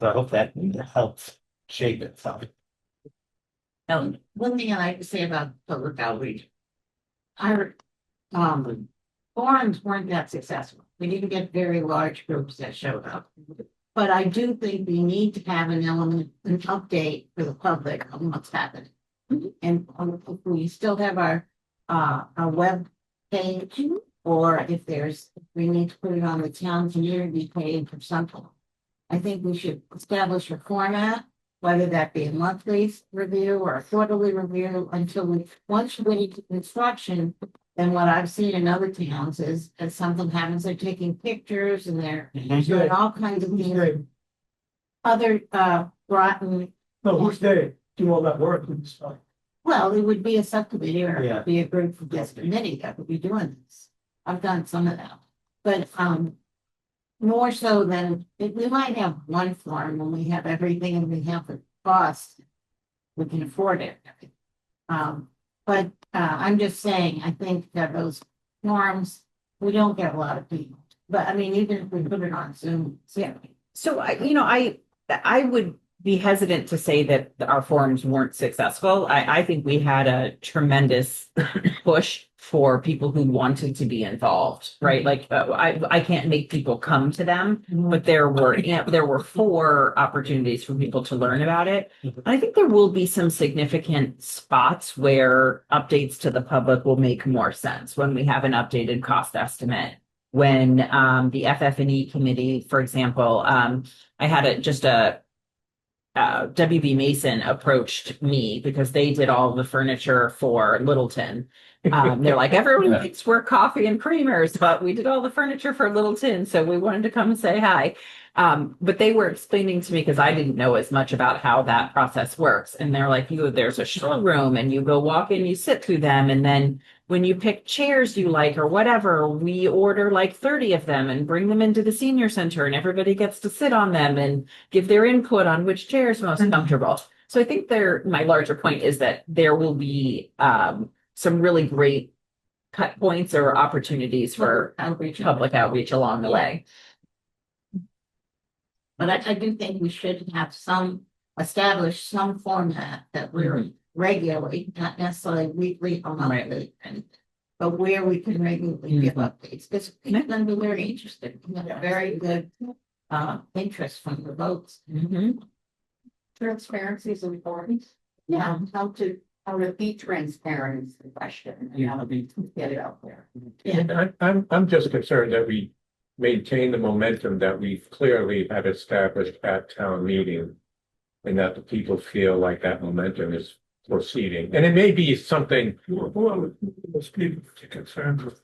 I hope that helps shape it some. One thing I like to say about public outreach. Our forums weren't that successful. We didn't get very large groups that showed up. But I do think we need to have an update for the public on what's happening. And if we still have our web page, or if we need to put it on the town community page or something. I think we should establish a format, whether that be a monthly review or a quarterly review, until once we get into construction, then what I've seen in other towns is as something happens, they're taking pictures and they're doing all kinds of things. Other Groton. No, who's they do all that work and stuff? Well, it would be a subcommittee or it would be a group from this committee that would be doing this. I've done some of that, but more so than we might have one form when we have everything and we have the cost, we can afford it. But I'm just saying, I think that those forums, we don't get a lot of people. But I mean, even if we put it on Zoom, yeah. So I would be hesitant to say that our forums weren't successful. I think we had a tremendous push for people who wanted to be involved, right? Like I can't make people come to them, but there were 4 opportunities for people to learn about it. I think there will be some significant spots where updates to the public will make more sense when we have an updated cost estimate when the FF&E committee, for example, I had WB Mason approached me because they did all the furniture for Littleton. They're like, everyone thinks we're coffee and creamers, but we did all the furniture for Littleton, so we wanted to come and say hi. But they were explaining to me, because I didn't know as much about how that process works. And they're like, there's a showroom and you go walk in, you sit through them. And then when you pick chairs you like or whatever, we order like 30 of them and bring them into the senior center, and everybody gets to sit on them and give their input on which chair is most comfortable. So I think my larger point is that there will be some really great cut points or opportunities for public outreach along the way. But I do think we should have establish some format that we're regularly, not necessarily weekly or monthly, but where we can regularly give updates. Because people are going to be very interested. We have a very good interest from the votes. Transparency is important. Yeah. How to be transparent is the question, and how to get it out there. Yeah. I'm just concerned that we maintain the momentum that we've clearly had established at town meeting, and that the people feel like that momentum is proceeding. And it may be something. Who are those people to concerned with?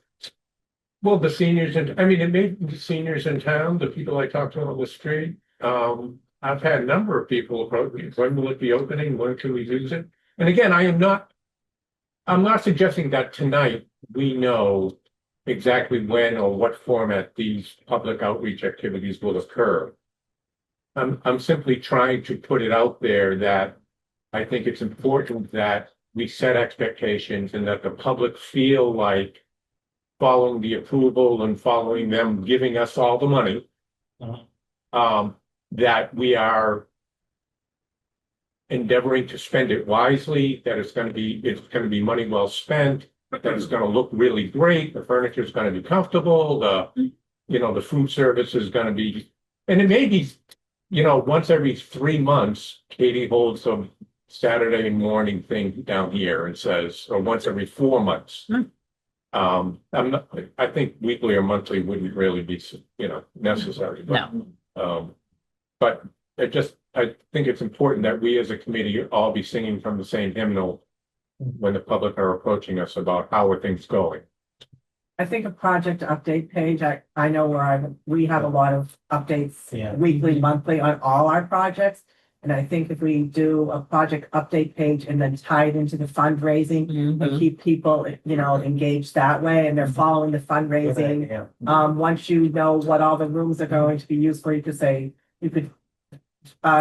Well, the seniors, and I mean, it may be the seniors in town, the people I talked to on the street. I've had a number of people approach me. When will it be opening? When can we use it? And again, I'm not suggesting that tonight we know exactly when or what format these public outreach activities will occur. I'm simply trying to put it out there that I think it's important that we set expectations and that the public feel like following the approval and following them giving us all the money, that we are endeavoring to spend it wisely, that it's going to be money well spent, that it's going to look really great, the furniture is going to be comfortable, the food service is going to be, and it may be, once every 3 months, Katie holds a Saturday morning thing down here and says, or once every 4 months. I think weekly or monthly wouldn't really be, necessary. But I think it's important that we as a committee all be singing from the same hymnal when the public are approaching us about how are things going. I think a project update page, I know where we have a lot of updates weekly, monthly on all our projects. And I think if we do a project update page and then tie it into the fundraising and keep people, engaged that way, and they're following the fundraising. Once you know what all the rooms are going to be used for, you could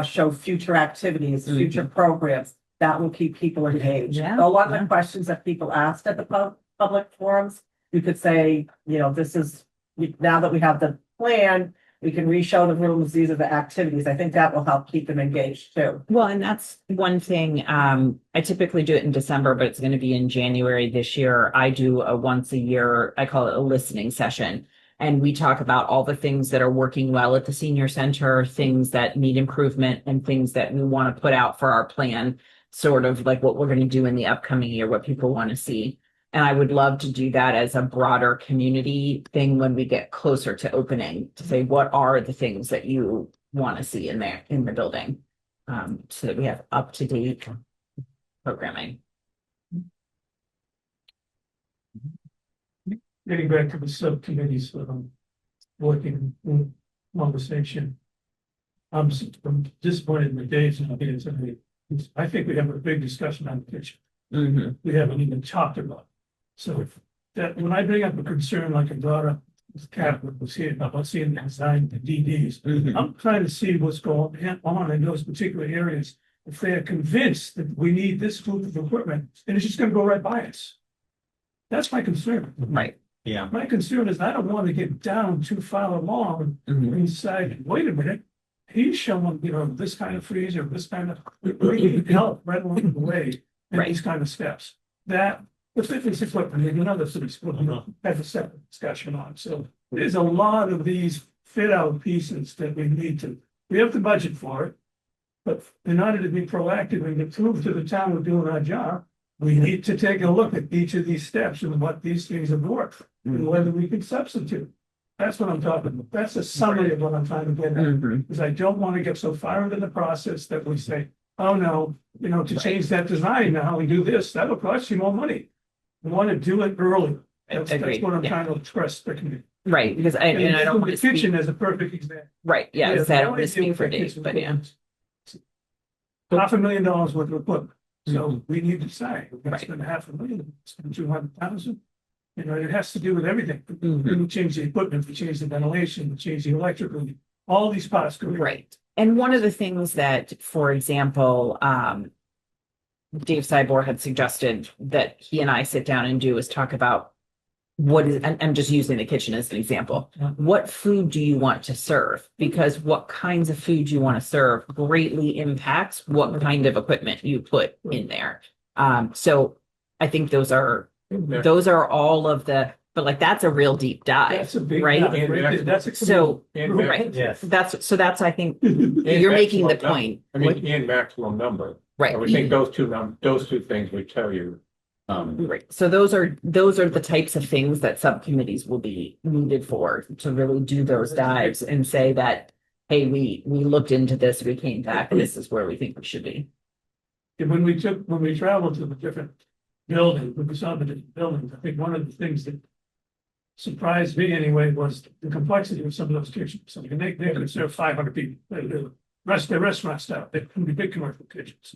show future activities, future programs that will keep people engaged. So a lot of the questions that people asked at the public forums, you could say, this is, now that we have the plan, we can re-show the rooms, these are the activities. I think that will help keep them engaged too. Well, and that's one thing, I typically do it in December, but it's going to be in January this year. I do a once a year, I call it a listening session. And we talk about all the things that are working well at the senior center, things that need improvement, and things that we want to put out for our plan, sort of like what we're going to do in the upcoming year, what people want to see. And I would love to do that as a broader community thing when we get closer to opening, to say, what are the things that you want to see in the building, so that we have up-to-date programming. Getting back to the subcommittees, working conversation. I'm disappointed in the days and meetings. I think we have a big discussion on the kitchen. We haven't even talked about it. So that when I bring up a concern like a daughter, Catherine was here about seeing the design, the DDs, I'm trying to see what's going on in those particular areas. If they are convinced that we need this group of equipment, then it's just going to go right by us. That's my concern. Right. Yeah. My concern is I don't want to get down too far along and decide, wait a minute, he's showing, this kind of freezer, this kind of, we need help right along the way, and these kind of steps. That, the fitness equipment, and another cities, have a separate discussion on. So there's a lot of these fit out pieces that we have to budget for it. But in order to be proactive and to prove to the town we're doing our job, we need to take a look at each of these steps and what these things have worked and whether we can substitute. That's what I'm talking about. That's a summary of what I'm trying to get at. Mhm. Because I don't want to get so far into the process that we say, oh, no, to change that design now and do this, that'll cost you more money. We want to do it early. That's Agreed, what I'm yeah. trying to express to the community. Right, because I don't want The to kitchen speak, is a perfect example. right, yeah, Yeah, because I don't the want to only speak for deal with Dave, but yeah. $500,000 worth of equipment, so Mhm. we need to decide, we're gonna Right. spend $500,000, spend 200,000. It has to do with everything. Mhm. We change the equipment, we change the ventilation, we change the electrical, all these parts go. Right. And one of the things that, for example, Dave Sybor had suggested that he and I sit down and do is talk about what is, and I'm just using the kitchen as an example. Yeah. What food do you want to serve? Because what kinds of food you want to serve greatly impacts what kind of equipment you put in there. So I think those are all of the, but like that's a real deep dive, That's a big. right? dive right there. That's a. So, commitment. right. Yes. That's, I think, you're making the point. I mean, in maximum number. Right. I would think those two things would tell you. Right. So those are the types of things that subcommittees will be needed for, to really do those dives and say that, hey, we looked into this, we came back, this is where we think we should be. And when we traveled to the different buildings, when we saw the different buildings, I think one of the things that surprised me anyway was the complexity of some of those kitchens. So they could serve 500 people. They're restaurant style. They can be big commercial kitchens.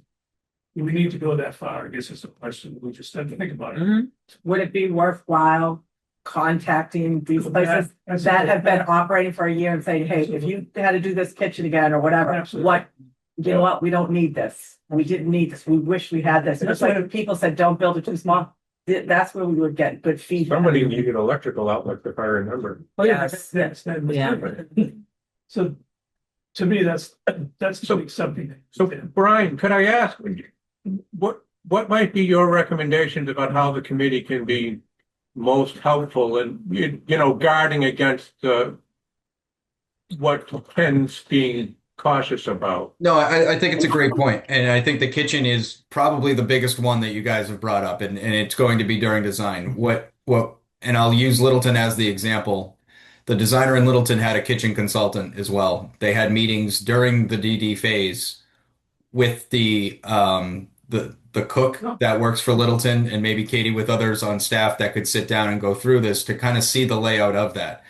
Do we need to go that far? I guess it's a question we just have to think about it. Would it be worthwhile contacting these places that have been operating for a year and saying, hey, if you had to do this kitchen again or whatever, Absolutely. you know what, we don't need this. We didn't need this. We wish we had this. Just like people said, don't build it too small. That's where we would get good feedback. Somebody needed electrical outlet, if I remember. Oh, yeah, Yes. that's Yeah. So to me, that's something. So Brian, could I ask, what might be your recommendations about how the committee can be most helpful in, guarding against what Ken's being cautious about? No, I think it's a great point. And I think the kitchen is probably the biggest one that you guys have brought up, and it's going to be during design. And I'll use Littleton as the example. The designer in Littleton had a kitchen consultant as well. They had meetings during the DD phase with the cook that works for Littleton, and maybe Katie with others on staff that could sit down and go through this to kind of see the layout of that.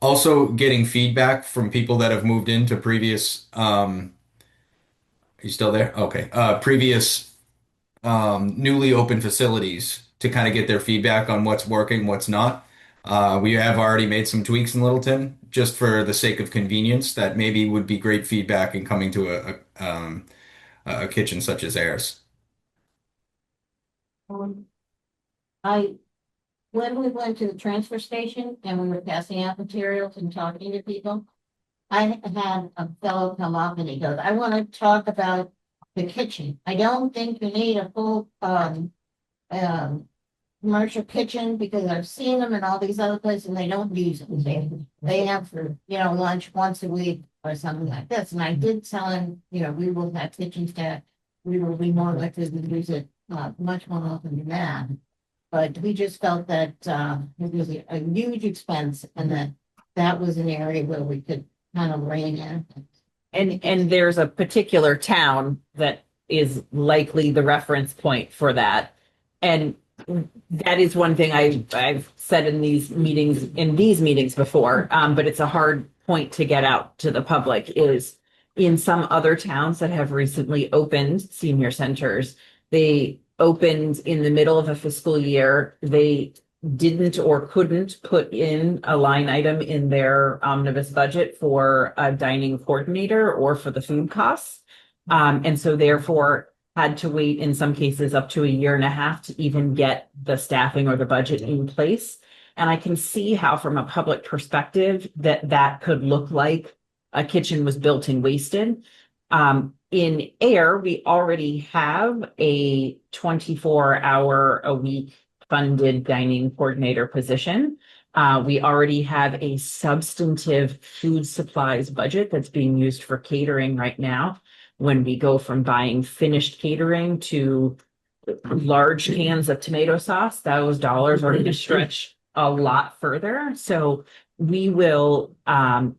Also getting feedback from people that have moved into previous, are you still there? Okay. Previous newly open facilities to kind of get their feedback on what's working, what's not. We have already made some tweaks in Littleton just for the sake of convenience that maybe would be great feedback in coming to a kitchen such as Ayers. When we went to the transfer station and we were passing out materials and talking to people, I had a fellow come up and he goes, I want to talk about the kitchen. I don't think you need a full, commercial kitchen because I've seen them in all these other places and they don't use them. They have for, lunch once a week or something like this. And I did tell him, we will have kitchen staff. We will be more likely to use it, much more often than that. But we just felt that, it was a huge expense and that was an area where we could kind of rein in. And there's a particular town that is likely the reference point for that. And that is one thing I've said in these meetings before, but it's a hard point to get out to the public, is in some other towns that have recently opened senior centers, they opened in the middle of a fiscal year. They didn't or couldn't put in a line item in their omnibus budget for a dining coordinator or for the food costs. And so therefore had to wait in some cases up to a year and a half to even get the staffing or the budget in place. And I can see how from a public perspective that could look like a kitchen was built and wasted. In Ayer, we already have a 24-hour-a-week funded dining coordinator position. We already have a substantive food supplies budget that's being used for catering right now. When we go from buying finished catering to large cans of tomato sauce, those dollars are going to stretch a lot further. So we will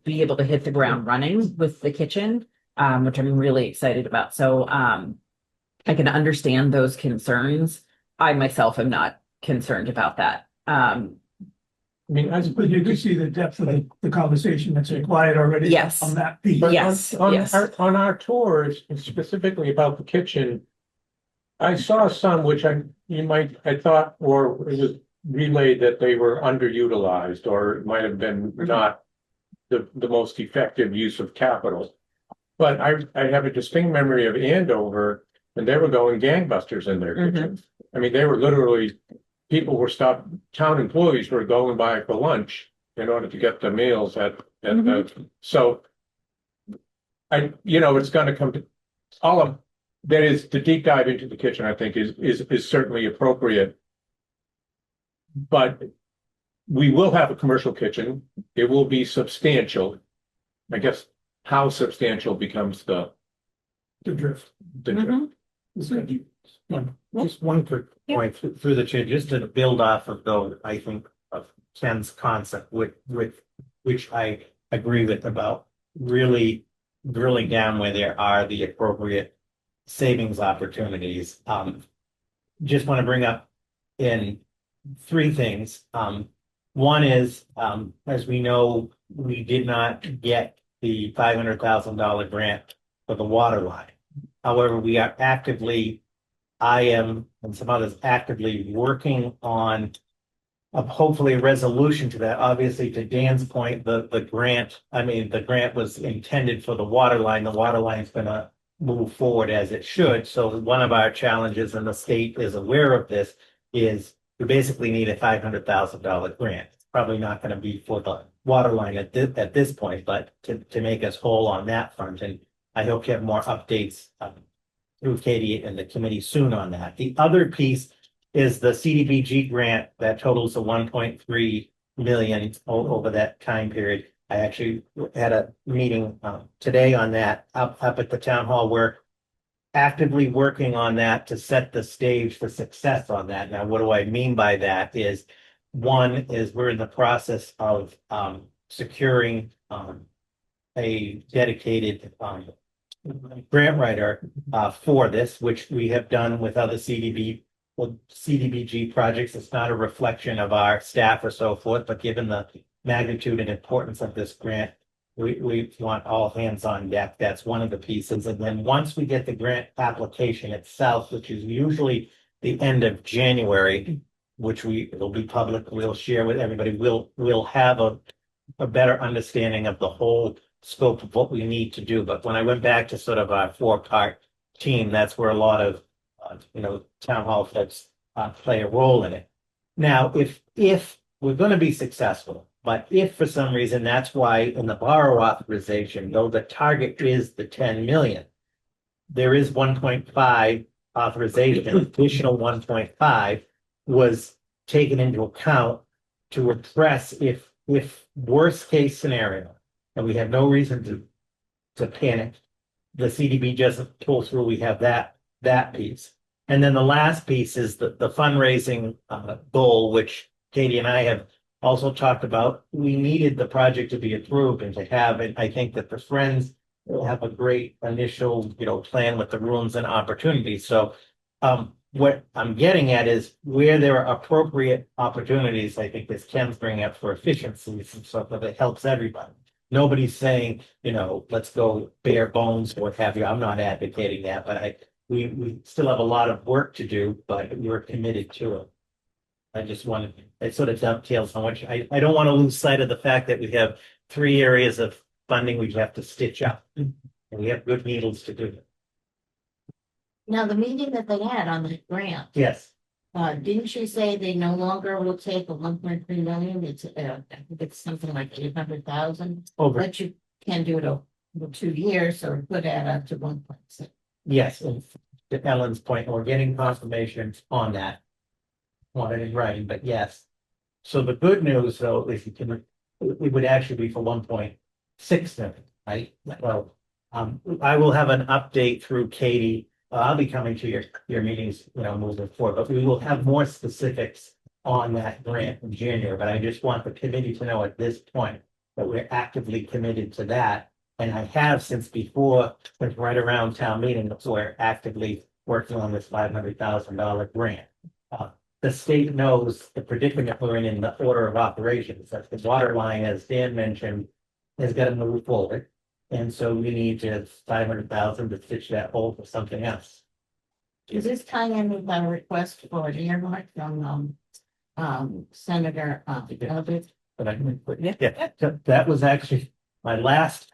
be able to hit the ground running with the kitchen, which I'm really excited about. So I can understand those concerns. I myself am not concerned about that. I mean, But you can see the depth of the conversation that's required already. Yes. On that piece. but Yes, yes. on our tours, and specifically about the kitchen, I saw some which I thought, or it was relayed that they were underutilized, or it might have been not the most effective use of capital. But I have a distinct memory of Andover, and they were going gangbusters in their kitchens. I mean, they were literally, people were stopped, town employees were going by for lunch in order to get the meals at the, so it's gonna come to all of, that is, the deep dive into the kitchen, I think is certainly appropriate. But we will have a commercial kitchen. It will be substantial. I guess how substantial becomes the drift. drift. Just one quick point through the chair, just to build off of though, I think of Ken's concept with which I agree with about really drilling down where there are the appropriate savings opportunities. Just want to bring up in three things. One is, as we know, we did not get the $500,000 grant for the water line. However, we are actively, I am and some others actively working on hopefully a resolution to that. Obviously, to Dan's point, the grant was intended for the water line. The water line is going to move forward as it should. So one of our challenges, and the state is aware of this, is we basically need a $500,000 grant. It's probably not going to be for the water line at this point, but to make us whole on that front. And I hope to have more updates through Katie and the committee soon on that. The other piece is the CDBG grant that totals the 1.3 million over that time period. I actually had a meeting today on that up at the town hall. We're actively working on that to set the stage for success on that. Now, what do I mean by that is, one is we're in the process of securing a dedicated grant writer for this, which we have done with other CDBG projects. It's not a reflection of our staff or so forth, but given the magnitude and importance of this grant, we want all hands on deck. That's one of the pieces. And then once we get the grant application itself, which is usually the end of January, which it'll be public, we'll share with everybody, we'll have a better understanding of the whole scope of what we need to do. But when I went back to sort of our 4-part team, that's where a lot of town hall folks play a role in it. Now, if we're going to be successful, but if for some reason, that's why in the borrow authorization, though the target is the 10 million, there is 1.5 authorization, additional 1.5 was taken into account to address if worst case scenario, and we have no reason to panic, the CDB doesn't pull through, we have that piece. And then the last piece is the fundraising goal, which Katie and I have also talked about. We needed the project to be approved and to have it. I think that the Friends will have a great initial, plan with the rooms and opportunities. So what I'm getting at is where there are appropriate opportunities, I think this Ken's bringing up for efficiencies and stuff that helps everybody. Nobody's saying, let's go bare bones or what have you. I'm not advocating that, but we still have a lot of work to do, but we're committed to it. I just wanted, it sort of dovetails on which I don't want to lose sight of the fact that we have 3 areas of funding we have to stitch up, and we have good needles to do it. Now, the meeting that they had on the grant, Yes. didn't you say they no longer will take a 1.3 million? It's I think it's something like 800,000, but you can do it over 2 years, so it could add up to 1.6. Yes, and to Ellen's point, we're getting confirmation on that. Want it in writing, but yes. So the good news, though, is it would actually be for 1.6 million, right? Well, I will have an update through Katie. I'll be coming to your meetings, moving forward, but we will have more specifics on that grant in January, but I just want the committee to know at this point that we're actively committed to that. And I have since before, since right around town meeting, that we're actively working on this $500,000 grant. The state knows the predicament we're in the order of operations, that the water line, as Dan mentioned, has got to move forward. And so we need to 500,000 to stitch that hole for something else. Is this tying in with my request for an earmark from, Senator, Eldridge? But I can put, yeah, so that was actually my last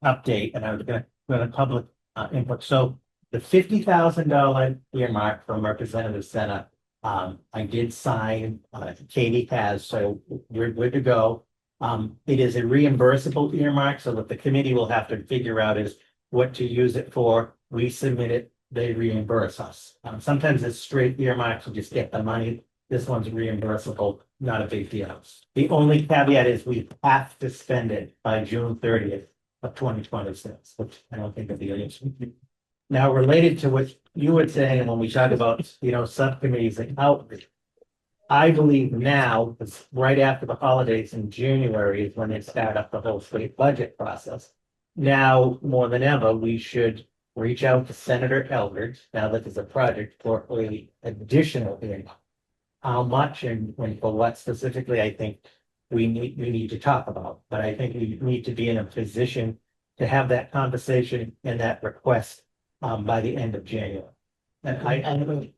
update, and I was gonna public input. So the $50,000 earmark from Representative Senna, I did sign, Katie has, so we're good to go. It is a reimbursable earmark, so that the committee will have to figure out is what to use it for. We submit it, they reimburse us. Sometimes it's straight earmarks, we just get the money. This one's reimbursable, not a big deal. The only caveat is we have to spend it by June 30th of 2026, which I don't think would be an issue. Now, related to what you were saying when we talk about, subcommittees and outreach, I believe now, it's right after the holidays in January is when they start up the whole state budget process. Now, more than ever, we should reach out to Senator Eldridge, now that there's a project for additional income. How much and for what specifically, I think we need to talk about, but I think we need to be in a position to have that conversation and that request by the end of January. And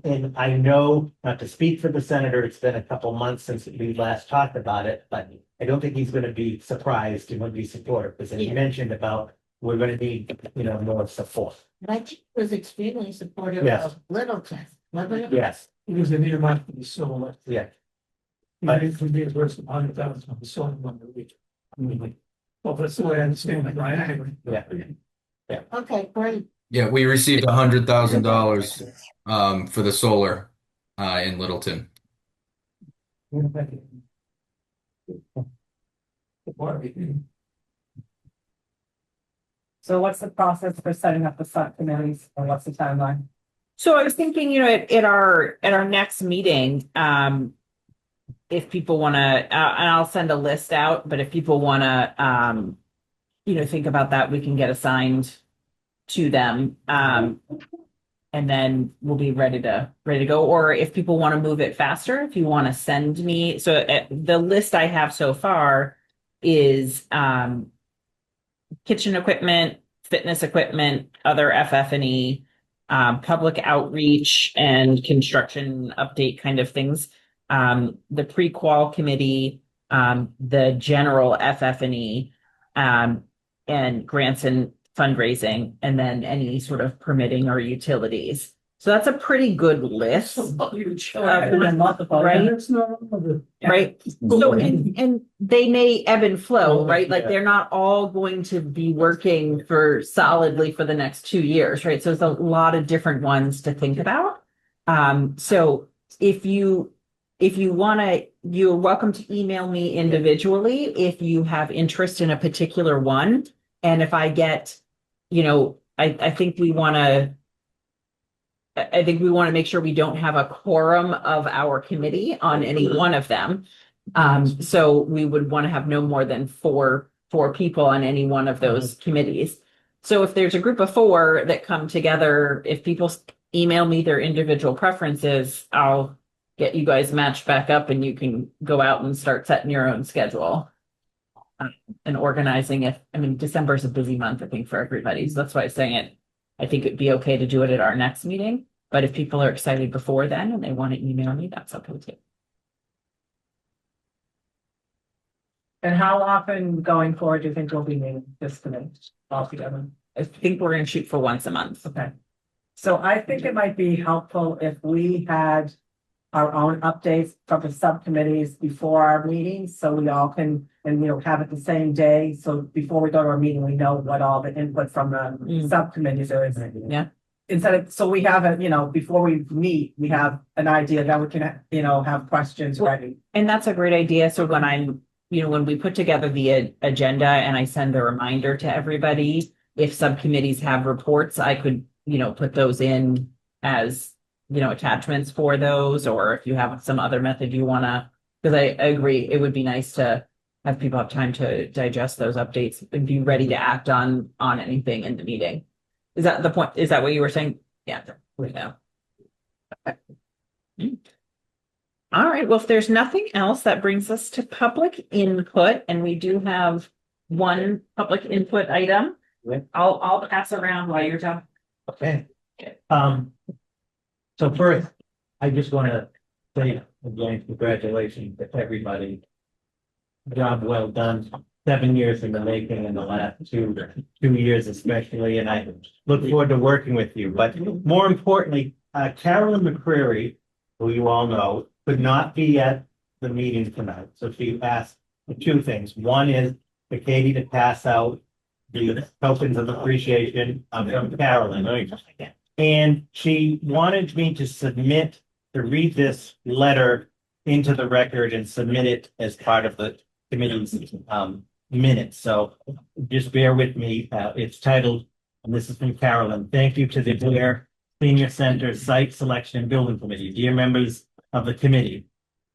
and I know, not to speak for the senator, it's been a couple months since we last talked about it, but I don't think he's going to be surprised and would be supportive, because he mentioned about we're going to need, more support. And I think he was extremely supportive Yes. of Littleton, wasn't it? Yes, It was an earmark for the solar. yeah. It would be worth 100,000 on the solar one a week. Well, that's the way I understand it, right? Yeah. Okay, great. Yeah, we received $100,000 for the solar in Littleton. So what's the process for setting up the subcommittees, or what's the timeline? So I was thinking, at our next meeting, if people want to, and I'll send a list out, but if people want to, think about that, we can get assigned to them. And then we'll be ready to go. Or if people want to move it faster, if you want to send me, so the list I have so far is kitchen equipment, fitness equipment, other FF&E, public outreach and construction update kind of things. The pre-qual committee, the general FF&E, and grants and fundraising, and then any sort of permitting or utilities. So that's a pretty good list. Right? Right. So, and they may ebb and flow, right? Like they're not all going to be working solidly for the next 2 years, right? So there's a lot of different ones to think about. So if you want to, you're welcome to email me individually if you have interest in a particular one. And if I get, I think we want to make sure we don't have a quorum of our committee on any one of them. So we would want to have no more than four people on any one of those committees. So if there's a group of 4 that come together, if people email me their individual preferences, I'll get you guys matched back up and you can go out and start setting your own schedule. And organizing December is a busy month, I think, for everybody. So that's why I'm saying it. I think it'd be okay to do it at our next meeting. But if people are excited before then and they want to email me, that's okay too. And how often going forward do you think we'll be meeting this committee all together? I think we're going to shoot for once a month. Okay. So I think it might be helpful if we had our own updates from the subcommittees before our meetings, so we all can, have it the same day. So before we go to our meeting, we know what all the input from the subcommittees is. Yeah. Instead of, so we have a, before we meet, we have an idea that we can, have questions ready. And that's a great idea. So when when we put together the agenda and I send a reminder to everybody, if subcommittees have reports, I could, put those in as, attachments for those, or if you have some other method you wanna, because I agree, it would be nice to have people have time to digest those updates and be ready to act on anything in the meeting. Is that the point? Is that what you were saying? Yeah, we know. All right, well, if there's nothing else, that brings us to public input, and we do have one public input item. I'll pass around while you're talking. Okay. So first, I just want to say again, congratulations to everybody. Job well done. 7 years in the making in the last two years especially, and I look forward to working with you. But more importantly, Carolyn McCreary, who you all know, could not be at the meeting tonight. So she asked for two things. One is for Katie to pass out the tokens of appreciation from Carolyn. And she wanted me to read this letter into the record and submit it as part of the committee's minutes. So just bear with me. It's titled, and this is from Carolyn. Thank you to the Ayer Senior Center Site Selection and Building Committee. Dear members of the committee,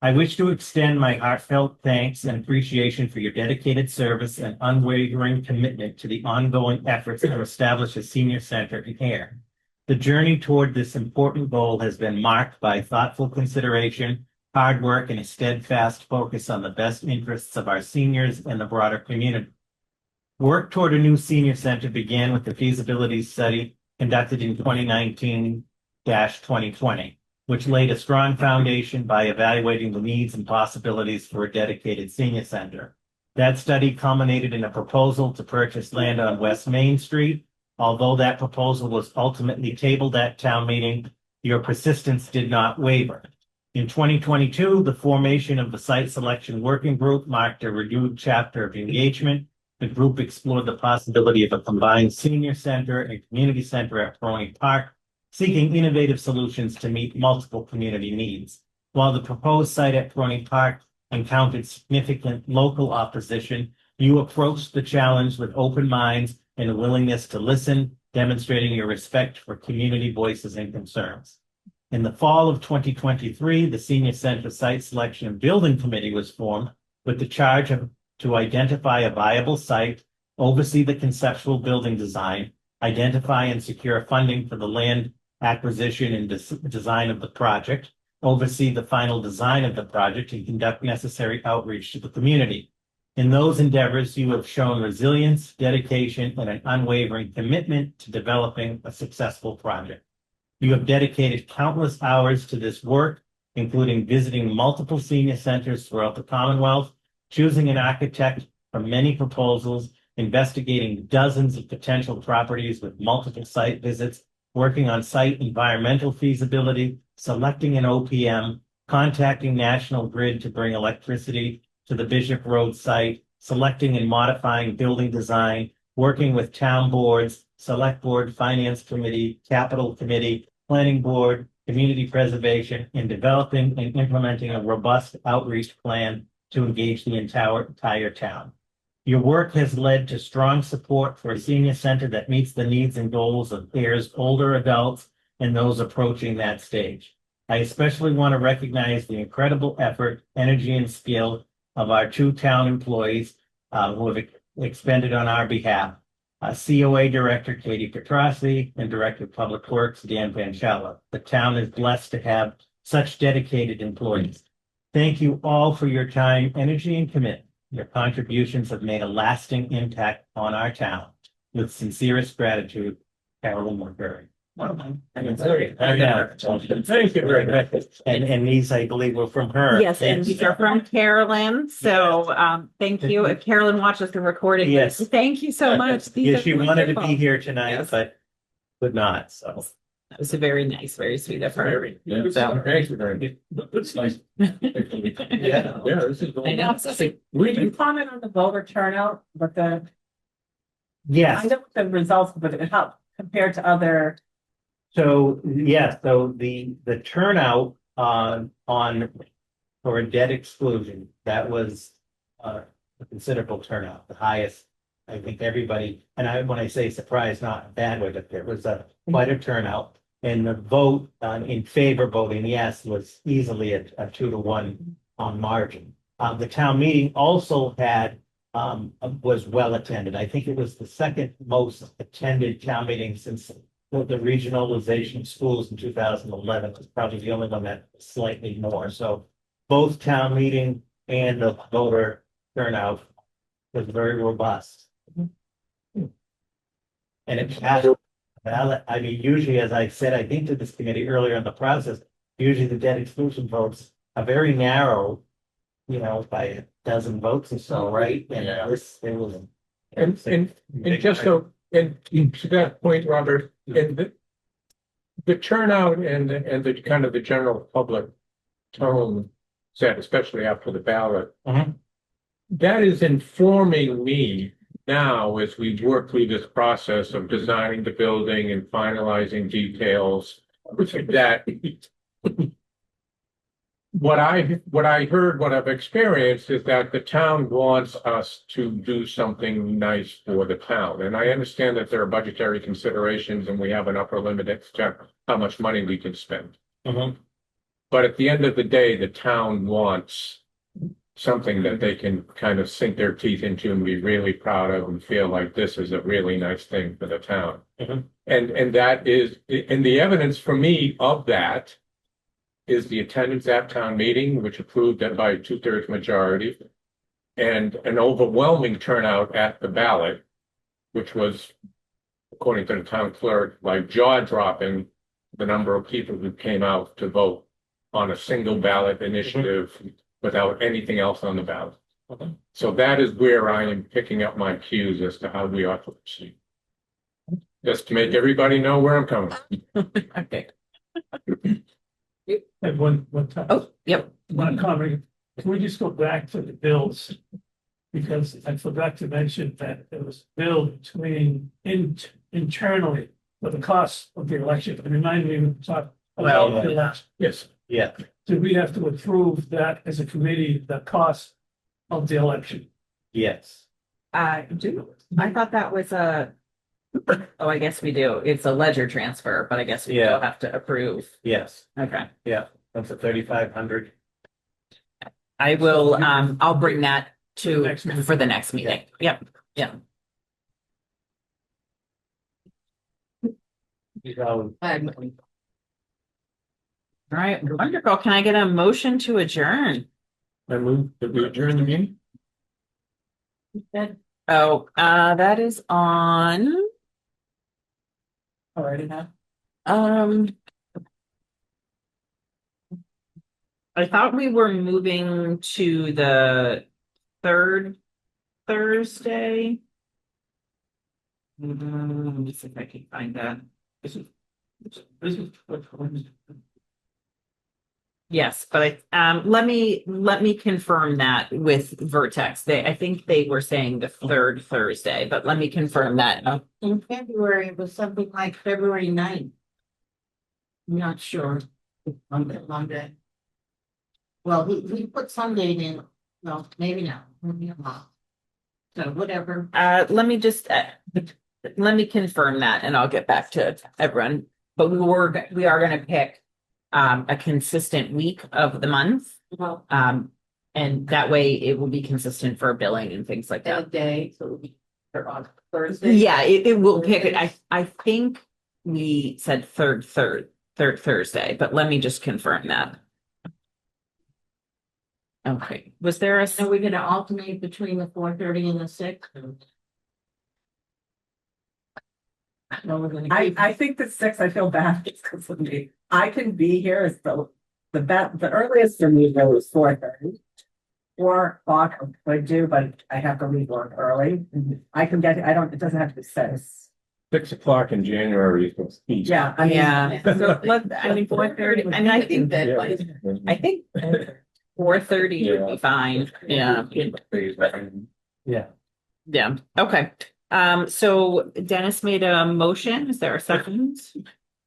I wish to extend my heartfelt thanks and appreciation for your dedicated service and unwavering commitment to the ongoing efforts to establish a senior center in Ayer. The journey toward this important goal has been marked by thoughtful consideration, hard work, and a steadfast focus on the best interests of our seniors and the broader community. Work toward a new senior center began with the feasibility study conducted in 2019-2020, which laid a strong foundation by evaluating the needs and possibilities for a dedicated senior center. That study culminated in a proposal to purchase land on West Main Street. Although that proposal was ultimately tabled at town meeting, your persistence did not waver. In 2022, the formation of the Site Selection Working Group marked a renewed chapter of engagement. The group explored the possibility of a combined senior center and community center at Peroni Park, seeking innovative solutions to meet multiple community needs. While the proposed site at Peroni Park encountered significant local opposition, you approached the challenge with open minds and a willingness to listen, demonstrating your respect for community voices and concerns. In the fall of 2023, the Senior Center Site Selection and Building Committee was formed with the charge to identify a viable site, oversee the conceptual building design, identify and secure funding for the land acquisition and design of the project, oversee the final design of the project, and conduct necessary outreach to the community. In those endeavors, you have shown resilience, dedication, and an unwavering commitment to developing a successful project. You have dedicated countless hours to this work, including visiting multiple senior centers throughout the Commonwealth, choosing an architect from many proposals, investigating dozens of potential properties with multiple site visits, working on site environmental feasibility, selecting an OPM, contacting National Grid to bring electricity to the Bishop Road site, selecting and modifying building design, working with town boards, select board, finance committee, capital committee, planning board, community preservation, and developing and implementing a robust outreach plan to engage the entire town. Your work has led to strong support for a senior center that meets the needs and goals of Ayer's older adults and those approaching that stage. I especially want to recognize the incredible effort, energy, and skill of our two town employees who have expended on our behalf. COA Director Katie Petrossi and Director of Public Works Dan Vanchella. The town is blessed to have such dedicated employees. Thank you all for your time, energy, and commitment. Your contributions have made a lasting impact on our town. With sincerest gratitude, Carolyn McCreary. Thank you very much. And these, I believe, were from her. Yes, and these are from Carolyn. So thank you. If Carolyn watches the recording, Yes. thank you so much. These Yes, are she wanted to be wonderful. here tonight, Yes. but could not, so. That was a very nice, very sweet of her. Yeah, So- thank you very much. That's nice. Yeah. Yeah, this is. I know. So, Can you comment on the voter turnout, but I Yes. know the results, but it helped compared to other. So, yes, so the turnout for a debt exclusion, that was a considerable turnout, the highest. I think everybody, and when I say surprise, not a bad way, but there was quite a turnout. And the vote in favor voting yes was easily a 2-1 margin. The town meeting also had was well attended. I think it was the second most attended town meeting since the regionalization of schools in 2011. Was probably the only one that was slightly more. So both town meeting and the voter turnout was very robust. And it passed. Ballot. I mean, usually, as I said, I think to this committee earlier in the process, usually the debt exclusion votes are very narrow, by a dozen votes or so, right? And this, it was. And just so, and to that point, Robert, and the turnout and the kind of the general public tone set, especially after the ballot, that is informing me now as we work through this process of designing the building and finalizing details, that what I heard, what I've experienced is that the town wants us to do something nice for the town. And I understand that there are budgetary considerations and we have an upper limit as to how much money we can spend. But at the end of the day, the town wants something that they can kind of sink their teeth into and be really proud of and feel like this is a really nice thing for the town. And that is, and the evidence for me of that is the attendance at town meeting, which approved it by a 2/3 majority, and an overwhelming turnout at the ballot, which was, according to the town clerk, like jaw-dropping the number of people who came out to vote on a single ballot initiative without anything else on the ballot. So that is where I am picking up my cues as to how we ought to proceed. Just to make everybody know where I'm coming from. Okay. And one time. Oh, yep. One comment, can we just go back to the bills? Because I forgot to mention that there was a bill between internally for the cost of the election. And remind me to talk about the election. Yes. Yeah. Did we have to approve that as a committee, the cost of the election? Yes. I do. I thought that was oh, I guess we do. It's a ledger transfer, but I guess we still have to approve. Yes. Okay. Yeah. That's a 3,500. I will, I'll bring that to, Next meeting. for the next meeting. Yep. Um, All right, wonderful. Can I get a motion to adjourn? I move that we adjourn the meeting. Oh, that is on. Already have. I thought we were moving to the third Thursday. Let me see if I can find that. Yes, but let me confirm that with Vertex. I think they were saying the third Thursday, but let me confirm that. In February, it was something like February 9th. I'm not sure on that Monday. Well, we put some date in, no, maybe not, maybe not. So whatever. Let me just let me confirm that and I'll get back to everyone. But we are going to pick a consistent week of the month. And that way it will be consistent for billing and things like that. That day, so it would be on Thursday. Yeah, it will pick it. I think we said third Thursday, but let me just confirm that. Okay, was there a? So we're gonna alternate between the 4:30 and the 6th. I think the 6th, I feel bad because of me. I can be here as the earliest for me though is 4:30. 4 o'clock I could do, but I have to leave work early. I can get, it doesn't have to be 6. 6 o'clock in January is easy. Yeah, I mean. Yeah, so I mean 4:30. I mean, I think that I think 4:30 would be fine. Yeah. Yeah. Okay. So Dennis made a motion. Is there a second?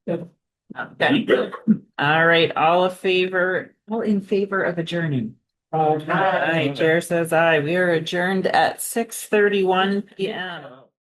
Okay. All right. All in favor of adjourning. Aye. Chair says aye. We are adjourned at 6:31 p.m.